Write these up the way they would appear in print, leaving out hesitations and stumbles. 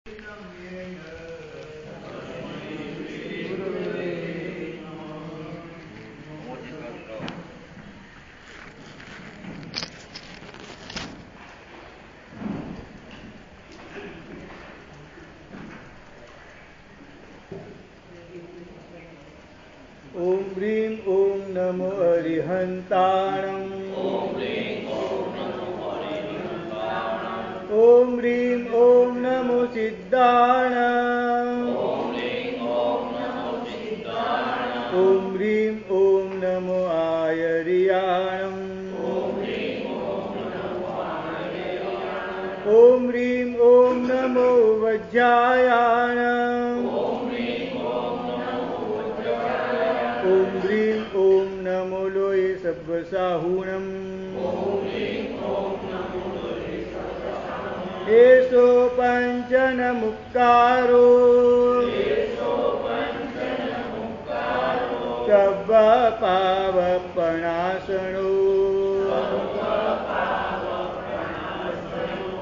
ओम ह्रीं ओं नमो अरिहन्ताणम् ओम ह्रीं ओं नमो सिद्धाणम् ओम ह्रीं ओं नमो आयर्याणम् ओम ह्रीं ओं नमो वज्रायाणम् ओम ह्रीं ओं नमो लोये सब्बसाहुणम् एषो पञ्चनमुक्कारो सब्बपावपणासनो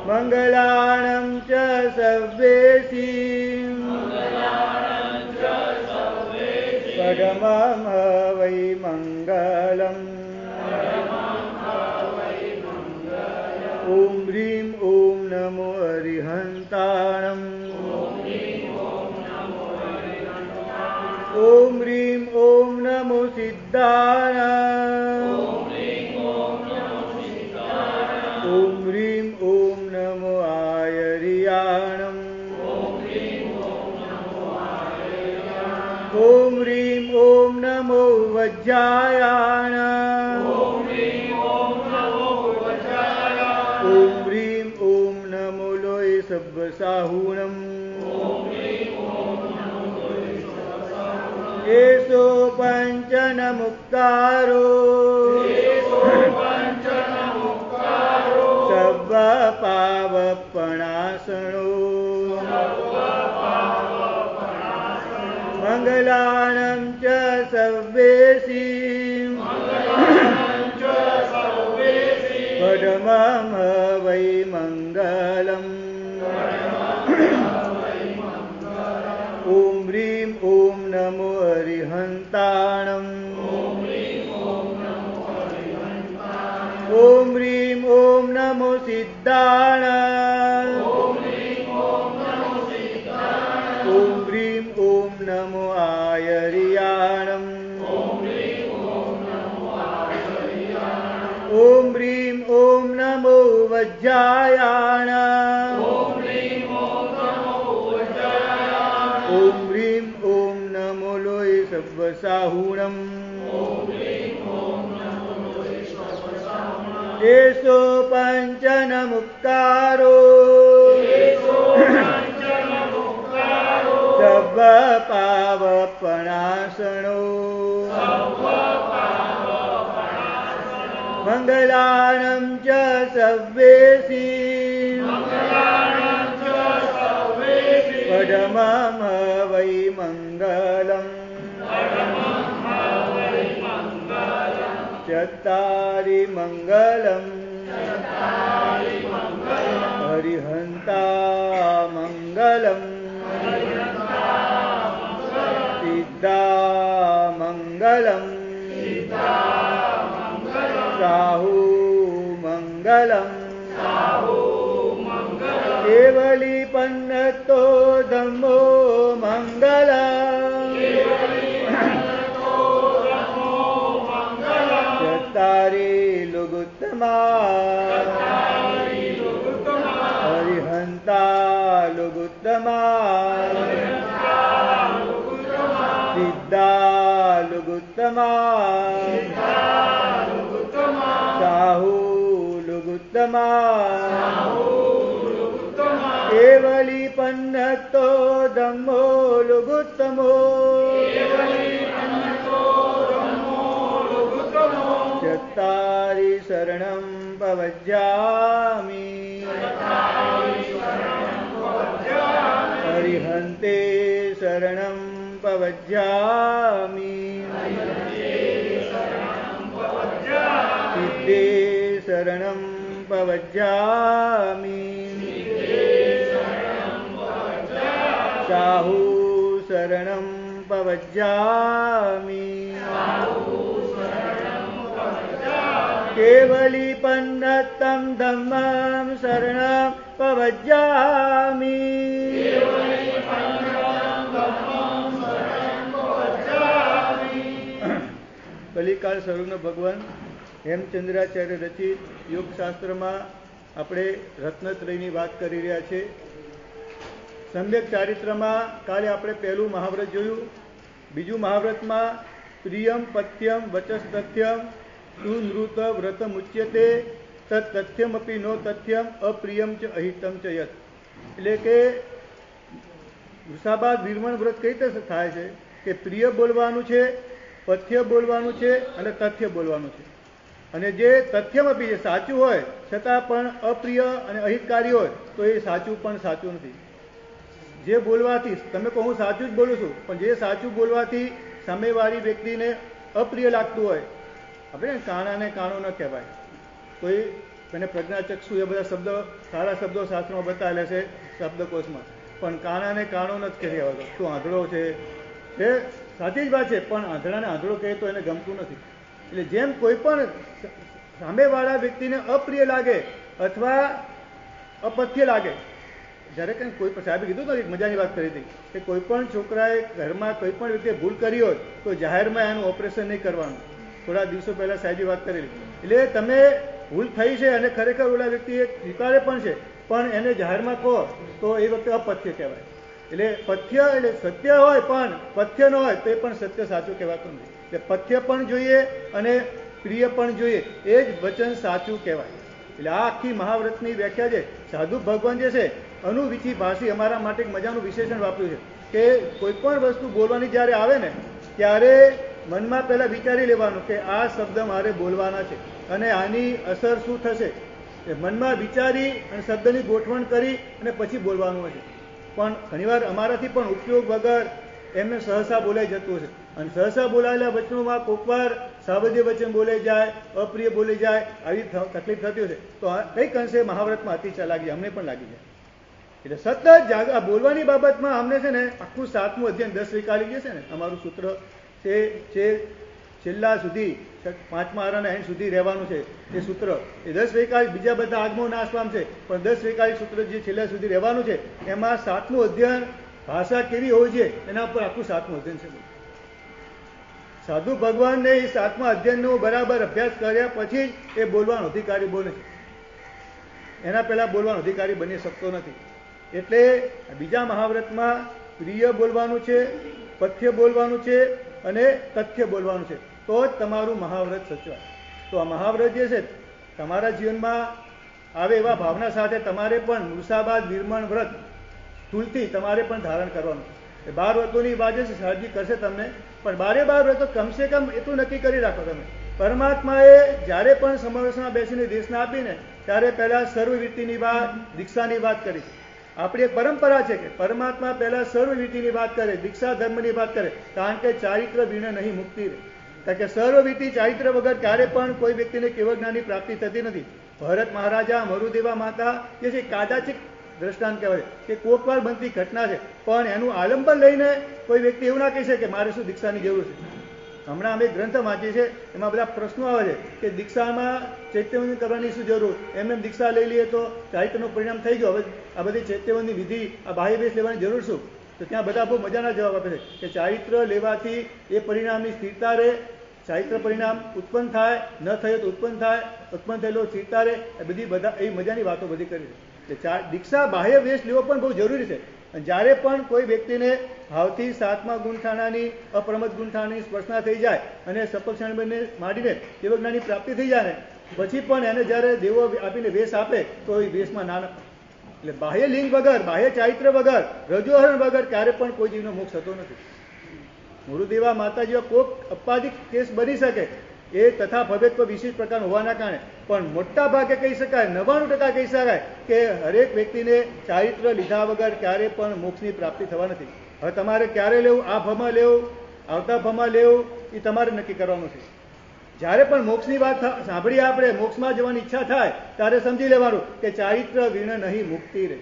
मङ्गलानं च सर्वेषां परमं वै मङ्गलम् ओम ह्रीं ओं नमो अरिहन्ताणम् ओम ह्रीं ओं नमो सिद्धाणम् ओम ह्रीं ओं नमो आयर्याणम् ओम ह्रीं ओं नमो वज्रायाणम् ओम ह्रीं ओं नमो लोये सब्बसाहुणम् एषो पञ्चनमुक्तारो सब्बपावपणासनो मङ्गलानं च सर्वेषां परमं वै मङ्गलम् ओम ह्रीं ओं नमो अरिहन्ताणम् ओम ह्रीं ओं नमो सिद्धाणम् ओम ह्रीं ओं नमो आयर्याणम् ओम ह्रीं ओं नमो वज्रायाणम् ओम ह्रीं ओं नमो लोये सब्बसाहुणम् एषो पञ्चनमुक्तारो सब्बपावपणासनो मङ्गलानं च सर्वेषां परमं वै मङ्गलम् चत्तारि मङ्गलम् अरिहन्ता मङ्गलम् सिद्धा मङ्गलम् साहु मङ्गलम् केवलीपन्नतो धम्मो मङ्गलम् चत्तारि लुगुत्तमा अरिहन्ता लुगुत्तमा सिद्धा लुगुत्तमा साहु लुगुत्तमा केवलीपन्नतो धम्मो लुगुत्तमो चत्तारि शरणं प्रवज्जामि अरिहन्ते शरणं प्रवज्जामि सिद्धे शरणं प्रवज्जामि સાહુ શરણમ પવજ્જામિ કેવલી પન્નતમ ધમ્મમ શરણમ પવજ્જામિ કલિકાળ સ્વરૂપનો ભગવાન હેમચંદ્રાચાર્ય રચિત યોગશાસ્ત્રમાં આપણે રત્નત્રયની વાત કરી રહ્યા છે. સમ્યક ચારિત્રમાં કાલે આપણે પહેલું મહાવ્રત જોયું. બીજું મહાવ્રતમાં પ્રિયમ પથ્યમ વચસ તથ્યમ સુનૃત વ્રતમ ઉચ્યતે તત્ તથ્યમપી નો તથ્યમ અપ્રિયમ ચ અહિતમ ચ યત. એટલે કે વૃષાબાદ વિરમણ વ્રત કઈ રીતે થાય છે કે પ્રિય બોલવાનું છે, પથ્ય બોલવાનું છે અને તથ્ય બોલવાનું છે. અને જે તથ્યમપી જે સાચું હોય છતાં પણ અપ્રિય અને અહિતકારી હોય તો એ સાચું પણ સાચું નથી. જે બોલવાથી તમે કહો હું સાચું જ બોલું છું, પણ જે સાચું બોલવાથી સામેવાળી વ્યક્તિને અપ્રિય લાગતું હોય, આપણે કાણાને કાણો ન કહેવાય. કોઈ એને પ્રજ્ઞાચક્ષુ એ બધા શબ્દો સારા શબ્દો શાસ્ત્રમાં બતાવેલા છે શબ્દકોશમાં, પણ કાણાને કાણો નથી કહી આવતો. શું આંધળો છે એ સાચી જ વાત છે, પણ આંધળાને આંધળો કહે તો એને ગમતું નથી. એટલે જેમ કોઈ પણ સામેવાળા વ્યક્તિને અપ્રિય લાગે અથવા અપથ્ય લાગે, જ્યારે કંઈ કોઈ પણ સાહેબે કીધું તો એક મજાની વાત કરી હતી કે કોઈ પણ છોકરાએ ઘરમાં કોઈ પણ વ્યક્તિએ ભૂલ કરી હોય તો જાહેરમાં એનું ઓપરેશન નહીં કરવાનું. થોડા દિવસો પહેલાં સાહેબે વાત કરેલી. એટલે તમે ભૂલ થઈ છે અને ખરેખર ઓલા વ્યક્તિએ સ્વીકારે પણ છે, પણ એને જાહેરમાં કહો તો એ વખતે અપથ્ય કહેવાય. એટલે પથ્ય એટલે સત્ય હોય પણ પથ્ય ન હોય તો એ પણ સત્ય સાચું કહેવાતું નથી. એટલે પથ્ય પણ જોઈએ અને પ્રિય પણ જોઈએ, એ જ વચન સાચું કહેવાય. એટલે આ આખી મહાવ્રતની વ્યાખ્યા છે. સાધુ ભગવાન જે છે અનુવિચી ભાષી અમારા માટે એક મજાનું વિશેષણ વાપર્યું છે કે કોઈ પણ વસ્તુ બોલવાની જ્યારે આવે ને ત્યારે મનમાં પહેલાં વિચારી લેવાનું કે આ શબ્દ મારે બોલવાના છે અને આની અસર શું થશે. મનમાં વિચારી અને શબ્દની ગોઠવણ કરી અને પછી બોલવાનું હોય છે. પણ ઘણીવાર અમારાથી પણ ઉપયોગ વગર એમને સહસા બોલાઈ જતું હશે. અને સહસા બોલાયેલા વચનોમાં કોકવાર સાવધ્ય વચન બોલાઈ જાય, અપ્રિય બોલી જાય, આવી તકલીફ થતી હશે. તો કંઈક અંશે મહાવ્રતમાં અતિ લાગી, અમને પણ લાગી જાય. એટલે સતત બોલવાની બાબતમાં અમને છે ને આખું 7મું અધ્યયન 10 વૈકાલિક જે છે ને અમારું સૂત્ર છે છેલ્લા સુધી 5મા આરાના એન્ડ સુધી રહેવાનું છે. એ સૂત્ર એ 10 વૈકાલિક, બીજા બધા આગમો નાશ પામશે, પણ 10 વૈકાલિક સૂત્ર જે છેલ્લા સુધી રહેવાનું છે એમાં 7મું અધ્યયન ભાષા કેવી હોવી જોઈએ એના ઉપર આખું 7મું અધ્યયન છે. સાધુ ભગવાનને એ 7મા અધ્યયનનો બરાબર અભ્યાસ કર્યા પછી જ એ બોલવાનો અધિકારી બોલે છે. એના પહેલા બોલવાનો અધિકારી બની શકતો નથી. એટલે બીજા મહાવ્રતમાં પ્રિય બોલવાનું છે, પથ્ય બોલવાનું છે અને તથ્ય બોલવાનું છે, તો જ તમારું મહાવ્રત સચવાય. તો આ મહાવ્રત જે છે તમારા જીવનમાં આવે એવા ભાવના સાથે તમારે પણ વૃષાબાદ વિરમણ વ્રત સ્થૂલથી તમારે પણ ધારણ કરવાનું. 12 વ્રતોની વાત છે, સાજી કરશે તમને, પણ 12 વ્રતો કમસે કમ એટલું નક્કી કરી રાખો તમે. પરમાત્માએ જ્યારે પણ સમાવેશમાં બેસીને દેશના આપીને ત્યારે પહેલાં સર્વવીતિની વાત, દીક્ષાની વાત કરી. આપણી એક પરંપરા છે કે પરમાત્મા પહેલાં સર્વવીતિની વાત કરે, દીક્ષા ધર્મની વાત કરે, કારણ કે ચારિત્ર વિના નહીં મુક્તિ રહે. કારણ કે સર્વવીતિ ચારિત્ર વગર ક્યારે પણ કોઈ વ્યક્તિને કેવળ જ્ઞાનની પ્રાપ્તિ થતી નથી. ભરત મહારાજા, મરુદેવા માતા જે છે કાદાચિત દ્રષ્ટાંત કહેવાય કે કોકવાર બનતી ઘટના છે, પણ એનું આલંબન લઈને કોઈ વ્યક્તિ એવું ના કહી શકે કે મારે શું દીક્ષાની જરૂર છે. હમણાં અમે ગ્રંથ વાંચીએ છીએ, એમાં બધા પ્રશ્નો આવે છે કે દીક્ષામાં ચૈત્યવંદન કરવાની શું જરૂર, એમને દીક્ષા લઈ લઈએ તો ચારિત્રનું પરિણામ થઈ ગયું, હવે આ બધી ચૈત્યવંદની વિધિ, આ બાહ્ય વેશ લેવાની જરૂર શું. તો ત્યાં બધા બહુ મજાના જવાબ આપે છે કે ચારિત્ર લેવાથી એ પરિણામની સ્થિરતા રહે, ચારિત્ર પરિણામ ઉત્પન્ન થાય, ન થયો તો ઉત્પન્ન થાય, ઉત્પન્ન થયેલો સ્થિરતા રહે, એ બધી બધા એ મજાની વાતો બધી કરી છે. દીક્ષા બાહ્ય વેશ લેવો પણ બહુ જરૂરી છે. અને જ્યારે પણ કોઈ વ્યક્તિને ભાવથી 7મા ગુણઠાણાની અપ્રમદ ગુણઠાણાની સ્પર્શના થઈ જાય અને સપક્ષાણબને માંડીને દેવજ્ઞાનની પ્રાપ્તિ થઈ જાય ને પછી પણ એને જ્યારે દેવો આપીને વેશ આપે તો એ વેશમાં ના નપાય. એટલે બાહ્ય લિંગ વગર, બાહ્ય ચારિત્ર વગર, રજોહરણ વગર ક્યારે પણ કોઈ જીવનો મોક્ષ થતો નથી. ગુરુદેવા માતા જેવા કોક અપાધિક કેસ બની શકે, એ તથા ભવ્યત્વ વિશિષ્ટ પ્રકાર હોવાના કારણે, પણ મોટા ભાગે કહી શકાય, 99% કહી શકાય કે હરેક વ્યક્તિને ચારિત્ર લીધા વગર ક્યારે પણ મોક્ષની પ્રાપ્તિ થવા નથી. હવે તમારે ક્યારે લેવું, આ ભમાં લેવું, આવતા ભમાં લેવું, એ તમારે નક્કી કરવાનું છે. જ્યારે પણ મોક્ષની વાત સાંભળીએ, આપણે મોક્ષમાં જવાની ઈચ્છા થાય ત્યારે સમજી લેવાનું કે ચારિત્ર વિણ નહીં મુક્તિ રહે.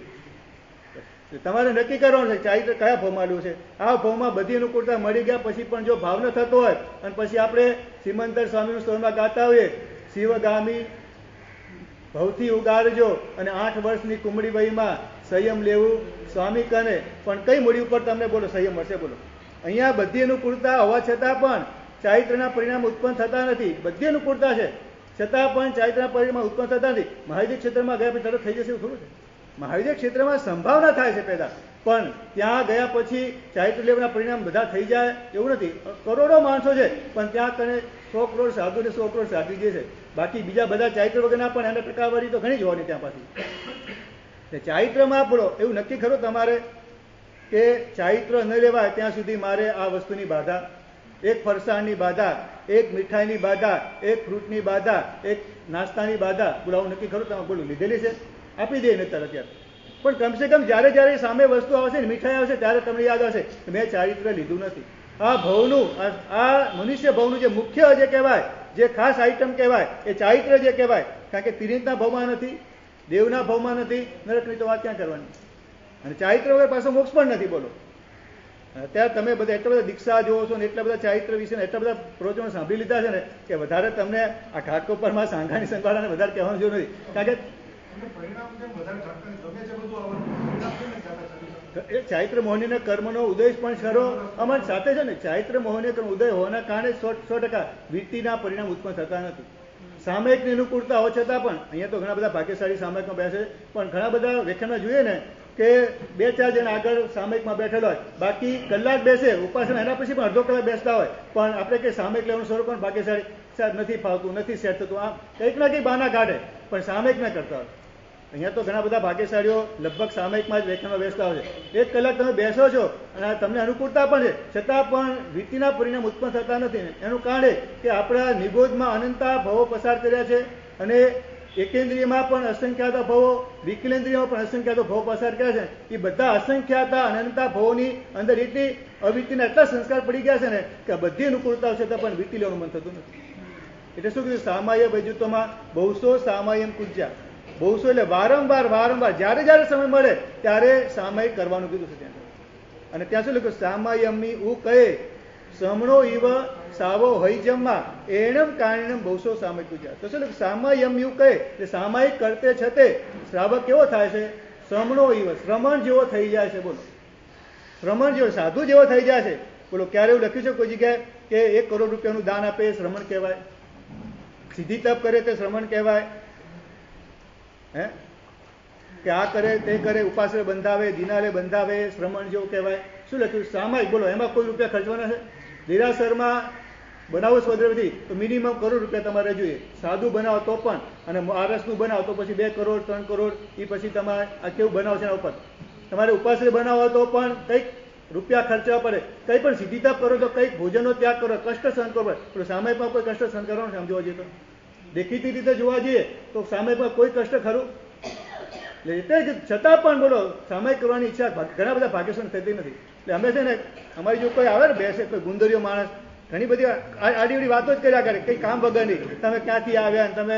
તમારે નક્કી કરવાનું છે ચારિત્ર કયા ભાવમાં લેવું છે. આ ભાવમાં બધી અનુકૂળતા મળી ગયા પછી પણ જો ભાવ ન થતો હોય અને પછી આપણે સિમંદર સ્વામીનું સ્તોરમાં ગાતા હોઈએ, શિવગામી ભવથી ઉગારજો અને 8 વર્ષની કુમળી વયમાં સંયમ લેવું સ્વામી કને, પણ કઈ મૂડી ઉપર તમને બોલો સંયમ મળશે? બોલો. અહીંયા બધી અનુકૂળતા હોવા છતાં પણ ચારિત્રના પરિણામ ઉત્પન્ન થતા નથી. બધી અનુકૂળતા છે છતાં પણ ચારિત્રના પરિણામ ઉત્પન્ન થતા નથી. મહાવિદ્ય ક્ષેત્રમાં ગયા પછી તરત થઈ જશે એવું થોડું છે. મહાવિદ્ય ક્ષેત્રમાં સંભાવના થાય છે પેદા, પણ ત્યાં ગયા પછી ચારિત્ર લેવાના પરિણામ બધા થઈ જાય એવું નથી. કરોડો માણસો છે પણ ત્યાં કને 100 કરોડ સાધુ ને 100 કરોડ સાધુ જે છે, બાકી બીજા બધા ચારિત્ર વગરના પણ એના ટકાવારી તો ઘણી જોવાની ત્યાં પાછી. ચારિત્રમાં આપણો એવું નક્કી ખરું તમારે કે ચારિત્ર ન લેવાય ત્યાં સુધી મારે આ વસ્તુની બાધા, એક ફરસાણની બાધા, એક મીઠાઈની બાધા, એક ફ્રૂટની બાધા, એક નાસ્તાની બાધા, બોલો આવું નક્કી ખરું તમે? બોલું લીધેલી છે? આપી દે નતર અત્યારે. પણ કમસે કમ જ્યારે જ્યારે સામે વસ્તુ આવશે ને, મીઠાઈ આવશે, ત્યારે તમને યાદ આવશે કે મેં ચારિત્ર લીધું નથી. આ ભવનું, આ મનુષ્ય ભવનું જે મુખ્ય જે કહેવાય, જે ખાસ આઈટમ કહેવાય એ ચારિત્ર જે કહેવાય. કારણ કે તિરીંતના ભાવમાં નથી, દેવના ભાવમાં નથી, નરકની તો વાત ક્યાં કરવાની. અને ચારિત્ર વગર પાછો મોક્ષ પણ નથી. બોલો અત્યારે તમે બધા એટલા બધા દીક્ષા જોવો છો ને એટલા બધા ચારિત્ર વિશે એટલા બધા પ્રવચનો સાંભળી લીધા છે ને કે વધારે તમને આ ઘાટકોપરમાં સાંઘાની સંભાળાને વધારે કહેવાનું જરૂર નથી. કારણ કે એ ચારિત્ર મોહનીના કર્મનો ઉદય પણ ખરો અમારી સાથે છે ને. ચારિત્ર મોહનીય કર્મ ઉદય હોવાના કારણે 100% વૃત્તિના પરિણામ ઉત્પન્ન થતા નથી. સામયિકની અનુકૂળતા હોવા છતાં પણ અહીંયા તો ઘણા બધા ભાગ્યશાળી સામયિકમાં બેસે, પણ ઘણા બધા વ્યાખ્યાનમાં જોઈએ ને કે 2-4 જણ આગળ સામયિકમાં બેઠેલો હોય, બાકી કલાક બેસે ઉપાસના, એના પછી પણ અડધો કલાક બેસતા હોય, પણ આપણે કે સામયિક લેવાનું શરૂ પણ ભાગ્યશાળી સાહેબ નથી ફાવતું, નથી સેટ થતું, આમ કંઈક ના કંઈક બહાના કાઢે પણ સામયિક ના કરતા હોય. અહીંયા તો ઘણા બધા ભાગ્યશાળીઓ લગભગ સામયિકમાં જ વ્યાખ્યાનમાં બેસતા હોય છે. 1 કલાક તમે બેસો છો અને તમને અનુકૂળતા પણ છે છતાં પણ વૃત્તિના પરિણામ ઉત્પન્ન થતા નથી. એનું કારણ કે આપણા નિબોધમાં અનંતા ભવો પસાર કર્યા છે અને એકેન્દ્રિયમાં પણ અસંખ્યાતા ભવો, વિકલેન્દ્રિયમાં પણ અસંખ્યાતો ભવો પસાર કર્યા છે. એ બધા અસંખ્યાતા અનંતા ભવોની અંદર એટલી અવૃત્તિના એટલા સંસ્કાર પડી ગયા છે ને કે બધી અનુકૂળતાઓ છતાં પણ વૃત્તિ લેવાનું મન થતું નથી. એટલે શું કીધું? સામાય વૈજુત્વમાં બહુસો સામાયમ કુજ્યા. બહુસો એટલે વારંવાર જ્યારે જ્યારે સમય મળે ત્યારે સામાયિક કરવાનું કીધું છે ત્યાં. અને ત્યાં શું લખ્યું? સામાયમની ઉ કહે સમણો ઇવ સાવો હૈજમમાં એણમ કારણમ બહુસો સામાયિક પૂજા. તો શું લખ્યું? સામાયમ એવું કહે એટલે સામાયિક કરતે છતે શ્રાવક કેવો થાય છે? સમણો ઇવ, શ્રમણ જેવો થઈ જાય છે. બોલો શ્રમણ જેવો, સાધુ જેવો થઈ જાય છે. બોલો ક્યારે એવું લખ્યું છે કોઈ જગ્યાએ કે 1 કરોડ રૂપિયાનું દાન આપે એ શ્રમણ કહેવાય? સીધી તપ કરે તે શ્રમણ કહેવાય? હે કે આ કરે તે કરે, ઉપાસરે બંધાવે, દિનારે બંધાવે, શ્રમણ જેવું કહેવાય? શું લખ્યું? સામાયિક. બોલો એમાં કોઈ રૂપિયા ખર્ચવાના છે? દેરાસરમાં બનાવો સ્વદ્રવથી તો મિનિમમ કરોડ રૂપિયા તમારે જોઈએ. સાદું બનાવો તો પણ, અને આરસનું બનાવો તો પછી 2 કરોડ 3 કરોડ, એ પછી તમારે આ કેવું બનાવો છે એના ઉપર. તમારે ઉપાસરે બનાવો તો પણ કંઈક રૂપિયા ખર્ચવા પડે. કંઈ પણ સીધી તપ કરો તો કંઈક ભોજનનો ત્યાગ કરો, કષ્ટ સહન કરવો પડે. પણ સામાયિકમાં કોઈ કષ્ટ સહન કરવાનું છે આમ જોવા જઈએ તો? દેખીતી રીતે જોવા જઈએ તો સામાયિકમાં કોઈ કષ્ટ ખરું? એટલે છતાં પણ બોલો સામાયિક કરવાની ઈચ્છા ઘણા બધા ભાગ્યશાળી થતી નથી. એટલે અમે છે ને અમારી જો કોઈ આવે ને બેસે કોઈ ગુંદરીયો માણસ, ઘણી બધી આડીવડી વાતો જ કર્યા કરે, કંઈ કામ વગરની. તમે ક્યાંથી આવ્યા, તમે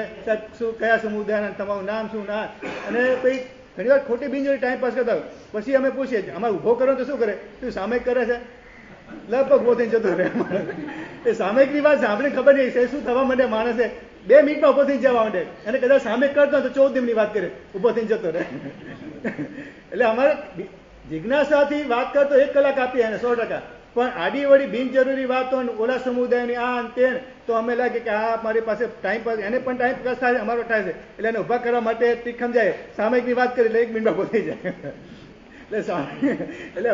શું કયા સમુદાયના, તમારું નામ શું, ના, અને કંઈ ઘણી વાર ખોટી બિનજરૂરી ટાઈમ પાસ કરતા હોય. પછી અમે પૂછીએ અમારે ઊભો કરો તો શું કરે? તું સામાયિક કરે છે? લગભગ ઉભો થઈને જતો રહે. એ સામાયિકની વાત સાંભળીને ખબર નહીં છે શું થવા માંડે માણસે 2 મિનિટમાં ઉભો થઈને જવા માંડે. અને કદાચ સામાયિક કરતો તો 14 દિવસની વાત કરે, ઉભો થઈને જતો રહે. એટલે અમારે જિજ્ઞાસાથી વાત કરતો 1 કલાક આપીએ એને 100%, પણ આડી વળી બિનજરૂરી વાતો ઓલા સમુદાયની આ તે તો અમે લાગે કે આ મારી પાસે ટાઈમ પાસ, એને પણ ટાઈમ પાસ થાય, અમારો થાય છે. એટલે એને ઊભા કરવા માટે તીખમ જાય, સામાયિકની વાત કરી એટલે 1 મિનિટમાં ઉભો થઈ જાય. એટલે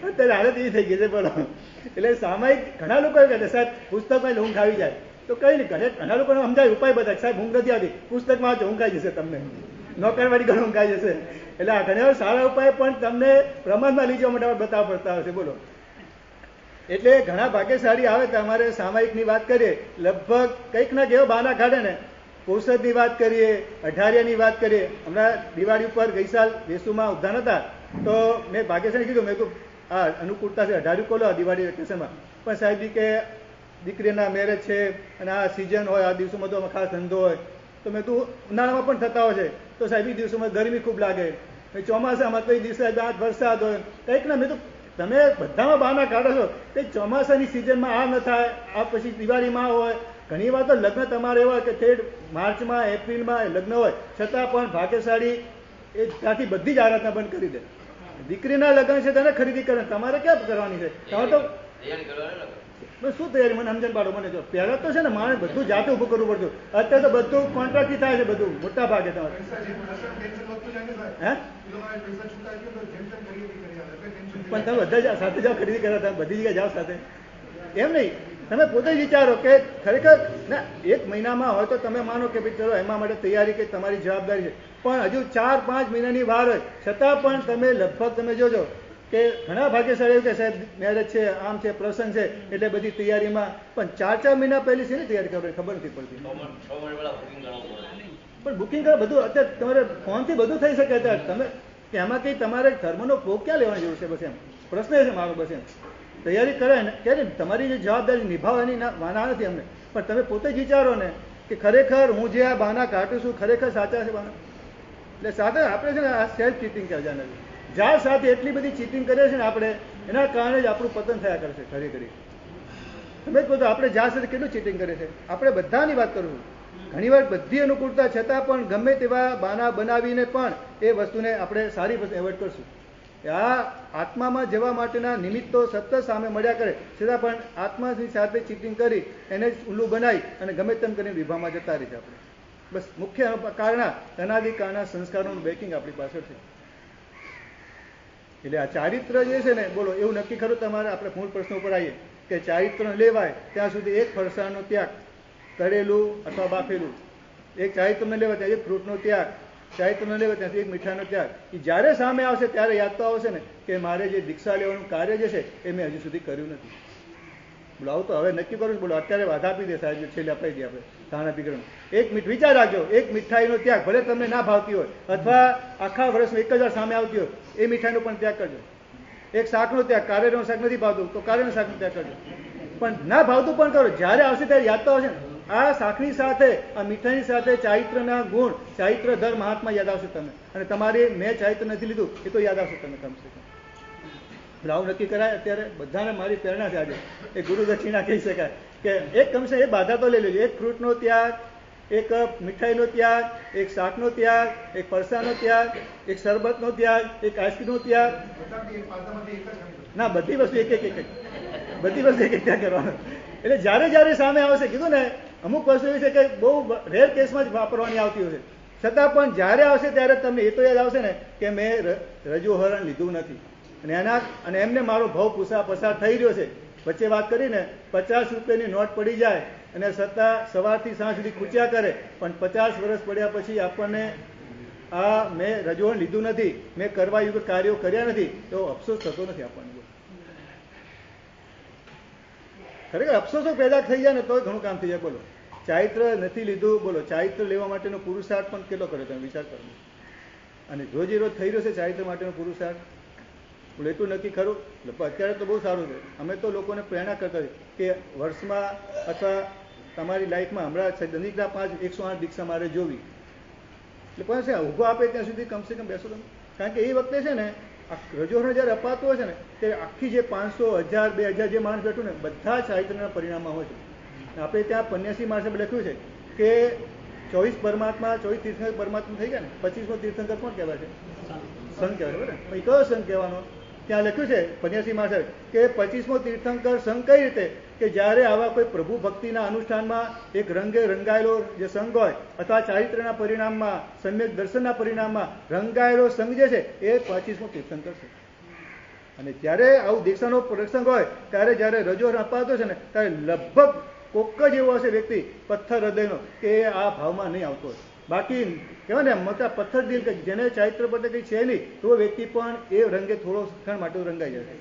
અત્યારે હાલત એ થઈ ગઈ છે. બોલો એટલે સામાયિક ઘણા લોકો કહે છે સાહેબ પુસ્તકમાં ઊંઘ આવી જાય, તો કઈ નહીં, ઘણા લોકોને સમજાય ઉપાય બધા સાહેબ ઊંઘ નથી આવતી, પુસ્તકમાં વાંચો ઊંઘ આવી જશે, તમને નોકરવાળી ઘણું ઊંઘ આવી જશે. એટલે આ ઘણા સારા ઉપાય પણ તમને પ્રમાણમાં લઈ જવા માટે બતાવવા પડતા હશે. બોલો એટલે ઘણા ભાગ્યશાળી આવે તમારે સામાયિકની વાત કરીએ, લગભગ કંઈક ના કેવો બહાના કાઢે ને. ઔષધની વાત કરીએ, અઢારિયાની વાત કરીએ. હમણાં દિવાળી ઉપર ગઈ સાલ વેસુમાં ઉદ્યાન હતા તો મેં ભાગ્યશાળી કીધું, મેં કહ્યું આ અનુકૂળતા છે અઢારિયું કોલો દિવાળી વેકેશનમાં, પણ સાહેબ કે દીકરીના મેરેજ છે અને આ સિઝન હોય, આ દિવસોમાં તો ખાસ ધંધો હોય, તો મેં તું ઉનાળામાં પણ થતા હોય છે, તો સાહેબ એ દિવસોમાં ગરમી ખૂબ લાગે, ચોમાસામાં કઈ દિવસે વરસાદ હોય કંઈક ના. મેં તો તમે બધામાં બહાના કાઢો છો કે ચોમાસાની સિઝનમાં આ ન થાય, આ પછી દિવાળીમાં હોય. ઘણી વાર તો લગ્ન તમારે એવા કે ઠેઠ માર્ચમાં એપ્રિલમાં લગ્ન હોય, છતાં પણ ભાગ્યશાળી એ ત્યાંથી બધી જ આરાધના બંધ કરી દે. દીકરીના લગ્ન છે તેને ખરીદી કરે, તમારે ક્યાં કરવાની છે? તમારે તો શું તૈયારી મને સમજણ પાડો મને. જો પહેલા તો છે ને માણસ બધું જાતે ઉભું કરવું પડતું, અત્યારે તો બધું કોન્ટ્રાક્ટથી થાય છે બધું મોટા ભાગે. તમારે હે પણ તમે બધા સાથે જાઓ ખરીદી કરવા, તમે બધી જગ્યાએ જાઓ સાથે, એમ નહીં. તમે પોતે જ વિચારો કે ખરેખર ના 1 મહિનામાં હોય તો તમે માનો કે ભાઈ ચલો એમાં માટે તૈયારી કે તમારી જવાબદારી છે, પણ હજુ 4-5 મહિનાની વાર હોય છતાં પણ તમે લગભગ તમે જોજો કે ઘણા ભાગ્યશાળી એવું કે સાહેબ મેરેજ છે, આમ છે, પ્રસંગ છે, એટલે બધી તૈયારીમાં પણ 4-4 મહિના પહેલી છે ને તૈયારી કરવાની ખબર નથી પડતી. પણ બુકિંગ કરો બધું અત્યારે તમારે ફોનથી બધું થઈ શકે અત્યારે. તમે કે એમાં કંઈ તમારે ધર્મનો ભોગ ક્યાં લેવાની જરૂર છે? બસ એમ પ્રશ્ન એ છે મારો. બસ એમ તૈયારી કરે ને કે તમારી જે જવાબદારી નિભાવવાની વાના નથી અમને, પણ તમે પોતે જ વિચારો ને કે ખરેખર હું જે આ બહાના કાઢું છું ખરેખર સાચા છે બહાના? એટલે સાથે આપણે છે ને આ સેલ્ફ ચીટિંગ કહેવાય નથી. જ્યાં સાથે એટલી બધી ચીટિંગ કરીએ છીએ ને આપણે, એના કારણે જ આપણું પતન થયા કરશે ઘડી ઘડી. તમે જ કહો આપણે જ્યાં સાથે કેટલું ચીટિંગ કરે છે. આપણે બધાની વાત કરું છું. ઘણી વાર બધી અનુકૂળતા છતાં પણ ગમે તેવા બાના બનાવીને પણ એ વસ્તુને આપણે સારી વસ્તુ એવોઇડ કરશું. આ આત્મામાં જવા માટેના નિમિત્તો સતત સામે મળ્યા કરે છતાં પણ આત્માની સાથે ચીટિંગ કરી એને ઉલ્લું બનાવી અને ગમે તેમ કરીને વિભાગમાં જતા રહી છે આપણે. બસ મુખ્ય કારણ અનાદિકાળના સંસ્કારોનું બેકિંગ આપણી પાછળ છે. એટલે આ ચારિત્ર જે છે ને, બોલો એવું નક્કી ખરું તમારે? આપણે મૂળ પ્રશ્ન ઉપર આવીએ કે ચારિત્ર લેવાય ત્યાં સુધી એક ફરસાણનો ત્યાગ, તળેલું અથવા બાફેલું. એક ચારિત્ર ન લેવાય ત્યાં એક ફ્રૂટનો ત્યાગ, ચારિત્ર ન લેવાય ત્યાંથી એક મીઠાનો ત્યાગ. એ જ્યારે સામે આવશે ત્યારે યાદ તો આવશે ને કે મારે જે દીક્ષા લેવાનું કાર્ય જે છે એ મેં હજુ સુધી કર્યું નથી. બોલો આવું તો હવે નક્કી કરું છું. બોલો અત્યારે વાધા આપી દે સાહેબ, છેલ્લે અપાઈ દે આપણે ધાણા પીકરણ. એક વિચાર રાખજો, એક મીઠાઈનો ત્યાગ ભલે તમને ના ભાવતી હોય અથવા આખા વર્ષમાં 1 જ વાર સામે આવતી હોય એ મીઠાઈનો પણ ત્યાગ કરજો. એક શાકનો ત્યાગ, કારેલાનું શાક નથી ભાવતું તો કારેલાનું શાકનો ત્યાગ કરજો. પણ ના ભાવતું પણ કરો, જ્યારે આવશે ત્યારે યાદ તો આવશે ને. આ શાકની સાથે આ મીઠાઈની સાથે ચારિત્રના ગુણ, ચારિત્ર ધર્મ મહાત્મા યાદ આવશે તમે, અને તમારે મેં ચારિત્ર નથી લીધું એ તો યાદ આવશે તમે કમસે કમ. આવું નક્કી કરાય. અત્યારે બધાને મારી પ્રેરણા છે આજે એ ગુરુ દક્ષિણા કહી શકાય કે એક કમસે એ બાધા તો લઈ લેજો. એક ફ્રૂટનો ત્યાગ, એક મીઠાઈનો ત્યાગ, એક શાકનો ત્યાગ, એક ફરસાનો ત્યાગ, એક શરબતનો ત્યાગ, એક આઈસ્ક્રીમનો ત્યાગ. ના બધી વસ્તુ એક બધી વસ્તુ એક ત્યાગ કરવાનો. એટલે જ્યારે જ્યારે સામે આવશે કીધું ને, અમુક વસ્તુ એવી છે કે બહુ રેર કેસમાં જ વાપરવાની આવતી હોય છે, છતાં પણ જ્યારે આવશે ત્યારે તમને એ તો યાદ આવશે ને કે મેં રજૂહરણ લીધું નથી અને એમને મારો ભાવ પસાર થઈ રહ્યો છે. વચ્ચે વાત કરીને 50 રૂપિયાની નોટ પડી જાય અને છતાં સવારથી સાંજ સુધી ખૂચ્યા કરે, પણ 50 વર્ષ પડ્યા પછી આપણને આ મેં રજૂહરણ લીધું નથી, મેં કરવા યોગ્ય કાર્યો કર્યા નથી, એવો અફસોસ થતો નથી આપણને. ખરેખર અફસોસો પેદા થઈ જાય ને તો ઘણું કામ થઈ જાય. બોલો ચારિત્ર નથી લીધું, બોલો ચારિત્ર લેવા માટેનો પુરુષાર્થ પણ કેટલો કર્યો તમે વિચાર કરો. અને રોજે રોજ થઈ રહ્યો છે ચારિત્ર માટેનો પુરુષાર્થ. બોલો એટલું નક્કી ખરું. અત્યારે તો બહુ સારું છે. અમે તો લોકોને પ્રેરણા કરતા હોય કે વર્ષમાં અથવા તમારી લાઈફમાં હમણાં નજીકના 108 દીક્ષા મારે જોવી. એટલે પણ છે ઊભો આપે ત્યાં સુધી કમસે કમ બેસો તમે. કારણ કે એ વખતે છે ને રજૂહરણ જ્યારે અપાતું હોય છે ને ત્યારે આખી જે 500, 1000, 2000 જે માણસ બેઠું ને બધા ચારિત્રના પરિણામમાં હોય છે. આપણે ત્યાં 85 માણસે લખ્યું છે કે 24 પરમાત્મા, 24 તીર્થંકર પરમાત્મા થઈ ગયા ને, 25મો તીર્થંકર કોણ કહેવાય છે? સંઘ કહેવાય. બરાબર. પછી કયો સંઘ કહેવાનો? ત્યાં લખ્યું છે 85 માણસે કે 25મો તીર્થંકર સંઘ કઈ રીતે કે જ્યારે આવા કોઈ પ્રભુ ભક્તિના અનુષ્ઠાનમાં એક રંગે રંગાયેલો જે સંઘ હોય અથવા ચારિત્રના પરિણામમાં, સમ્યક દર્શનના પરિણામમાં રંગાયેલો સંઘ જે છે એ 25મો તીર્થંકર છે. અને જ્યારે આવું દીક્ષાનો પ્રસંગ હોય ત્યારે જ્યારે રજૂહરણ અપાતો છે ને ત્યારે લગભગ કોક જ એવો હશે વ્યક્તિ પથ્થર હૃદયનો કે આ ભાવમાં નહીં આવતો હોય. બાકી કહેવાય ને મોટા પથ્થર દિલ કે જેને ચારિત્ર પર કંઈ છે નહીં તો વ્યક્તિ પણ એ રંગે થોડો ક્ષણ માટે રંગાઈ જાય.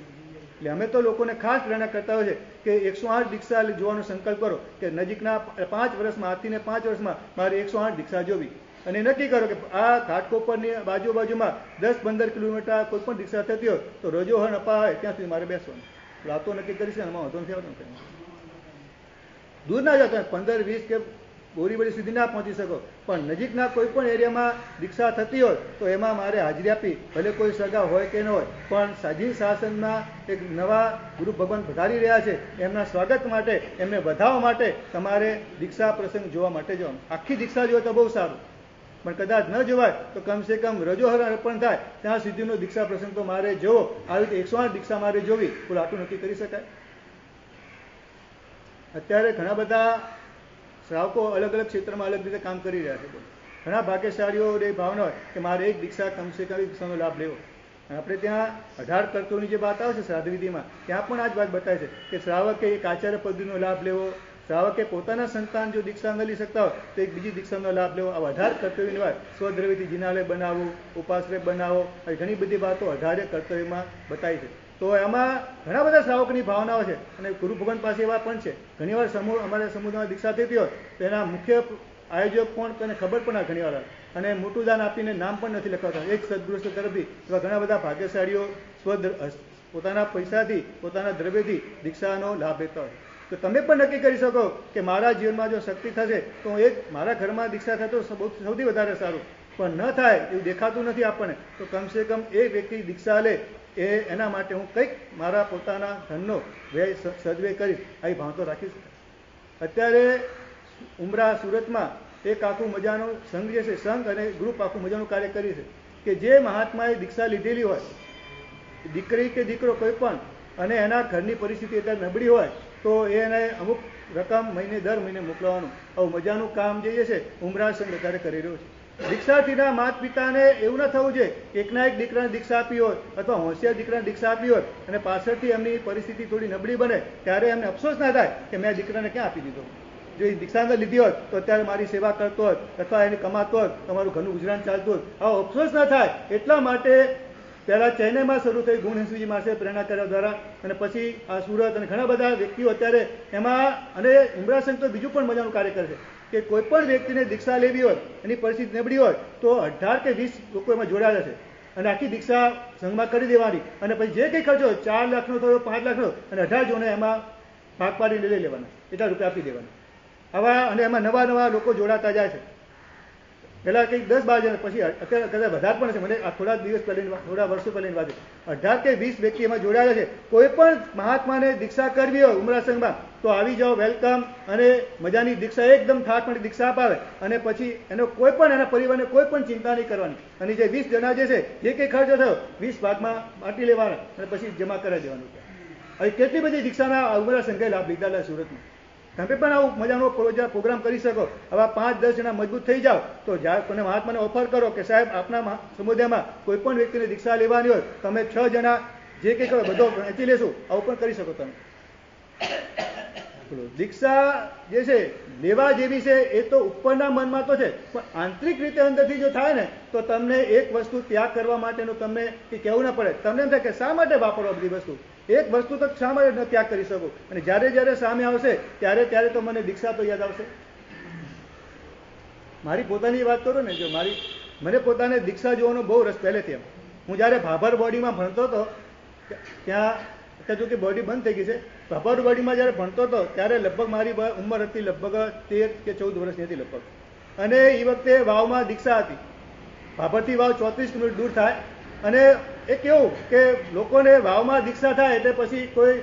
એટલે અમે તો લોકોને ખાસ પ્રેરણા કરતા હોય છે કે 108 દીક્ષા જોવાનો સંકલ્પ કરો કે નજીકના 5 વર્ષમાં, આજથી 5 વર્ષમાં મારે 108 દીક્ષા જોવી. અને નક્કી કરો કે આ ઘાટકોપરની બાજુમાં 10-15 કિલોમીટર કોઈ પણ દીક્ષા થતી હોય તો રજૂહરણ અપાય ત્યાં સુધી મારે બેસવાનું. રાતો નક્કી કરીશ ને એમાં વાંધો નથી આવતો. દૂર ના જતો 15-20 કે બોરીવલી સુધી ના પહોંચી શકો, પણ નજીકના કોઈ પણ એરિયામાં દીક્ષા થતી હોય તો એમાં મારે હાજરી આપી, ભલે કોઈ સગા હોય કે ન હોય, પણ સાજી શાસનમાં એક નવા ગુરુ ભગવાન પધારી રહ્યા છે, એમના સ્વાગત માટે, એમને વધાવવા માટે તમારે દીક્ષા પ્રસંગ જોવા માટે જવાનું. આખી દીક્ષા જોઈએ તો બહુ સારું, પણ કદાચ ન જોવાય તો કમસે કમ રજોહર અર્પણ થાય ત્યાં સુધીનો દીક્ષા પ્રસંગ તો મારે જોવો. આવી રીતે 108 દીક્ષા મારે જોવી, બોલો આટલું નક્કી કરી શકાય? અત્યારે ઘણા બધા શ્રાવકો અલગ અલગ ક્ષેત્રમાં અલગ રીતે કામ કરી રહ્યા છે. ઘણા ભાગ્યશાળીઓ એ ભાવના હોય કે મારે એક દીક્ષા કમસે કમ દીક્ષાનો લાભ લેવો. આપણે ત્યાં 18 કર્તવ્યોની જે વાત આવે છે શ્રાદ્ધ વિધિમાં, ત્યાં પણ આ જ વાત બતાવે છે કે શ્રાવકે એક આચાર્ય પદવીનો લાભ લેવો, શ્રાવકે પોતાના સંતાન જો દીક્ષા ન લઈ શકતા હોય તો એક બીજી દીક્ષાનો લાભ લેવો. આ 18 કર્તવ્યની વાત, સ્વદ્રવ્યથી જિનાલય બનાવવું, ઉપાશ્રય બનાવો, આવી ઘણી બધી વાતો 18 કર્તવ્યમાં બતાવી છે. તો એમાં ઘણા બધા શ્રાવકની ભાવનાઓ છે અને ગુરુ ભગવાન પાસે એવા પણ છે. ઘણીવાર સમૂહ અમારા સમુદાયમાં દીક્ષા થતી હોય તો એના મુખ્ય આયોજક કોણ તને ખબર પણ ના ઘણીવાર, અને મોટું દાન આપીને નામ પણ નથી લખાવતા. એક સદગૃસ્ત તરફથી એવા ઘણા બધા ભાગ્યશાળીઓ પોતાના પૈસાથી, પોતાના દ્રવ્યથી દીક્ષાનો લાભ લેતા હોય. તો તમે પણ નક્કી કરી શકો કે મારા જીવનમાં જો શક્તિ થશે તો એક મારા ઘરમાં દીક્ષા થતો સૌથી વધારે સારું, પણ ન થાય એવું દેખાતું નથી આપણને, તો કમસે કમ એક વ્યક્તિ દીક્ષા લે એના માટે હું કંઈક મારા પોતાના ધનનો વ્યય સદવ્યય કરીશ, આવી ભાવ તો રાખી શકાય. અત્યારે ઉમરા સુરતમાં એક આખું મજાનો સંઘ જે છે, સંઘ અને ગ્રુપ આખું મજાનું કાર્ય કર્યું છે કે જે મહાત્માએ દીક્ષા લીધેલી હોય, દીકરી કે દીકરો કોઈ પણ, અને એના ઘરની પરિસ્થિતિ અત્યારે નબળી હોય તો એને અમુક રકમ દર મહિને મોકલવાનું, આવું મજાનું કામ જે છે ઉમરા સંઘ અત્યારે કરી રહ્યો છે. દીક્ષાર્થીના માતા પિતાને એવું ન થવું જોઈએ એકના એક દીકરાને દીક્ષા આપી હોય અથવા હોશિયાર દીકરાને દીક્ષા આપી હોય અને પાછળથી એમની પરિસ્થિતિ થોડી નબળી બને ત્યારે એમને અફસોસ ના થાય કે મેં દીકરાને ક્યાં આપી દીધો. જો એ દીક્ષા ન લીધી હોત તો અત્યારે મારી સેવા કરતો હોત અથવા એને કમાતો હોત, તમારું ઘરનું ગુજરાન ચાલતું હોત. આવો અફસોસ ના થાય એટલા માટે પહેલાં ચેન્નઈમાં શરૂ થઈ ગુણહિંસુજી માસે પ્રેરણા કર્યા દ્વારા, અને પછી આ સુરત અને ઘણા બધા વ્યક્તિઓ અત્યારે એમાં, અને ઉમરા સંઘ તો બીજું પણ મજાનું કાર્ય કરે છે કે કોઈ પણ વ્યક્તિને દીક્ષા લેવી હોય, એની પરિસ્થિતિ નબળી હોય તો 18 કે 20 લોકો એમાં જોડાયેલા છે અને આખી દીક્ષા સંઘમાં કરી દેવાની, અને પછી જે કંઈ ખર્ચો 4 લાખનો થયો, 5 લાખનો, અને 18 જોને એમાં ભાગ પાડીને લઈ લેવાના, એટલા રૂપિયા આપી દેવાના. આવા, અને એમાં નવા નવા લોકો જોડાતા જાય છે. પહેલાં કંઈક 10-12 જણ, પછી અત્યારે કદાચ વધારે પણ છે. મને આ થોડા વર્ષો પહેલાંની વાત છે, 18 કે 20 વ્યક્તિ એમાં જોડાયેલા છે. કોઈ પણ મહાત્માને દીક્ષા કરવી હોય ઉમરા સંઘમાં તો આવી જાઓ, વેલકમ, અને મજાની દીક્ષા એકદમ ઠાઠ દીક્ષા અપાવે, અને પછી એનો કોઈ પણ એના પરિવારને કોઈ પણ ચિંતા નહીં કરવાની, અને જે 20 જણા જે છે જે કંઈ ખર્ચો થયો 20 ભાગમાં બાંટી લેવાના અને પછી જમા કરાવી દેવાનું. હવે કેટલી બધી દીક્ષાના ઉમરા સંઘે લાભ લીધેલા સુરતમાં. તમે પણ આવું મજાનો પ્રોગ્રામ કરી શકો. હવે 5-10 જણા મજબૂત થઈ જાઓ તો જ્યારે તમે મહાત્માને ઓફર કરો કે સાહેબ આપના સમુદાયમાં કોઈ પણ વ્યક્તિને દીક્ષા લેવાની હોય, તમે 6 જણા જે કંઈ કરો બધો વહેંચી લેશું, આવું પણ કરી શકો તમે. દીક્ષા જે છે લેવા જેવી છે એ તો ઉપરના મનમાં તો છે, પણ આંતરિક રીતે અંદરથી જો થાય ને તો તમને એક વસ્તુ ત્યાગ કરવા માટેનું તમને કહેવું ના પડે. તમને એમ થાય કે શા માટે વાપરો બધી વસ્તુ, એક વસ્તુ તો શા માટે ન ત્યાગ કરી શકો. અને જ્યારે જ્યારે સામે આવશે ત્યારે તો મને દીક્ષા તો યાદ આવશે. મારી પોતાની વાત કરું ને, જો મને પોતાને દીક્ષા જોવાનો બહુ રસ પહેલેથી. એમ હું જ્યારે ભાભર બોડીમાં ભણતો હતો, ત્યાં અત્યારે જો કે બોડી બંધ થઈ ગઈ છે, ભાભર બોડીમાં જ્યારે ભણતો હતો ત્યારે લગભગ મારી ઉંમર હતી લગભગ 13 કે 14 વર્ષની હતી લગભગ, અને એ વખતે વાવમાં દીક્ષા હતી. ભાભરથી વાવ 34 કિલોમીટર દૂર થાય, અને એ કેવું કે લોકોને વાવમાં દીક્ષા થાય એટલે પછી કોઈ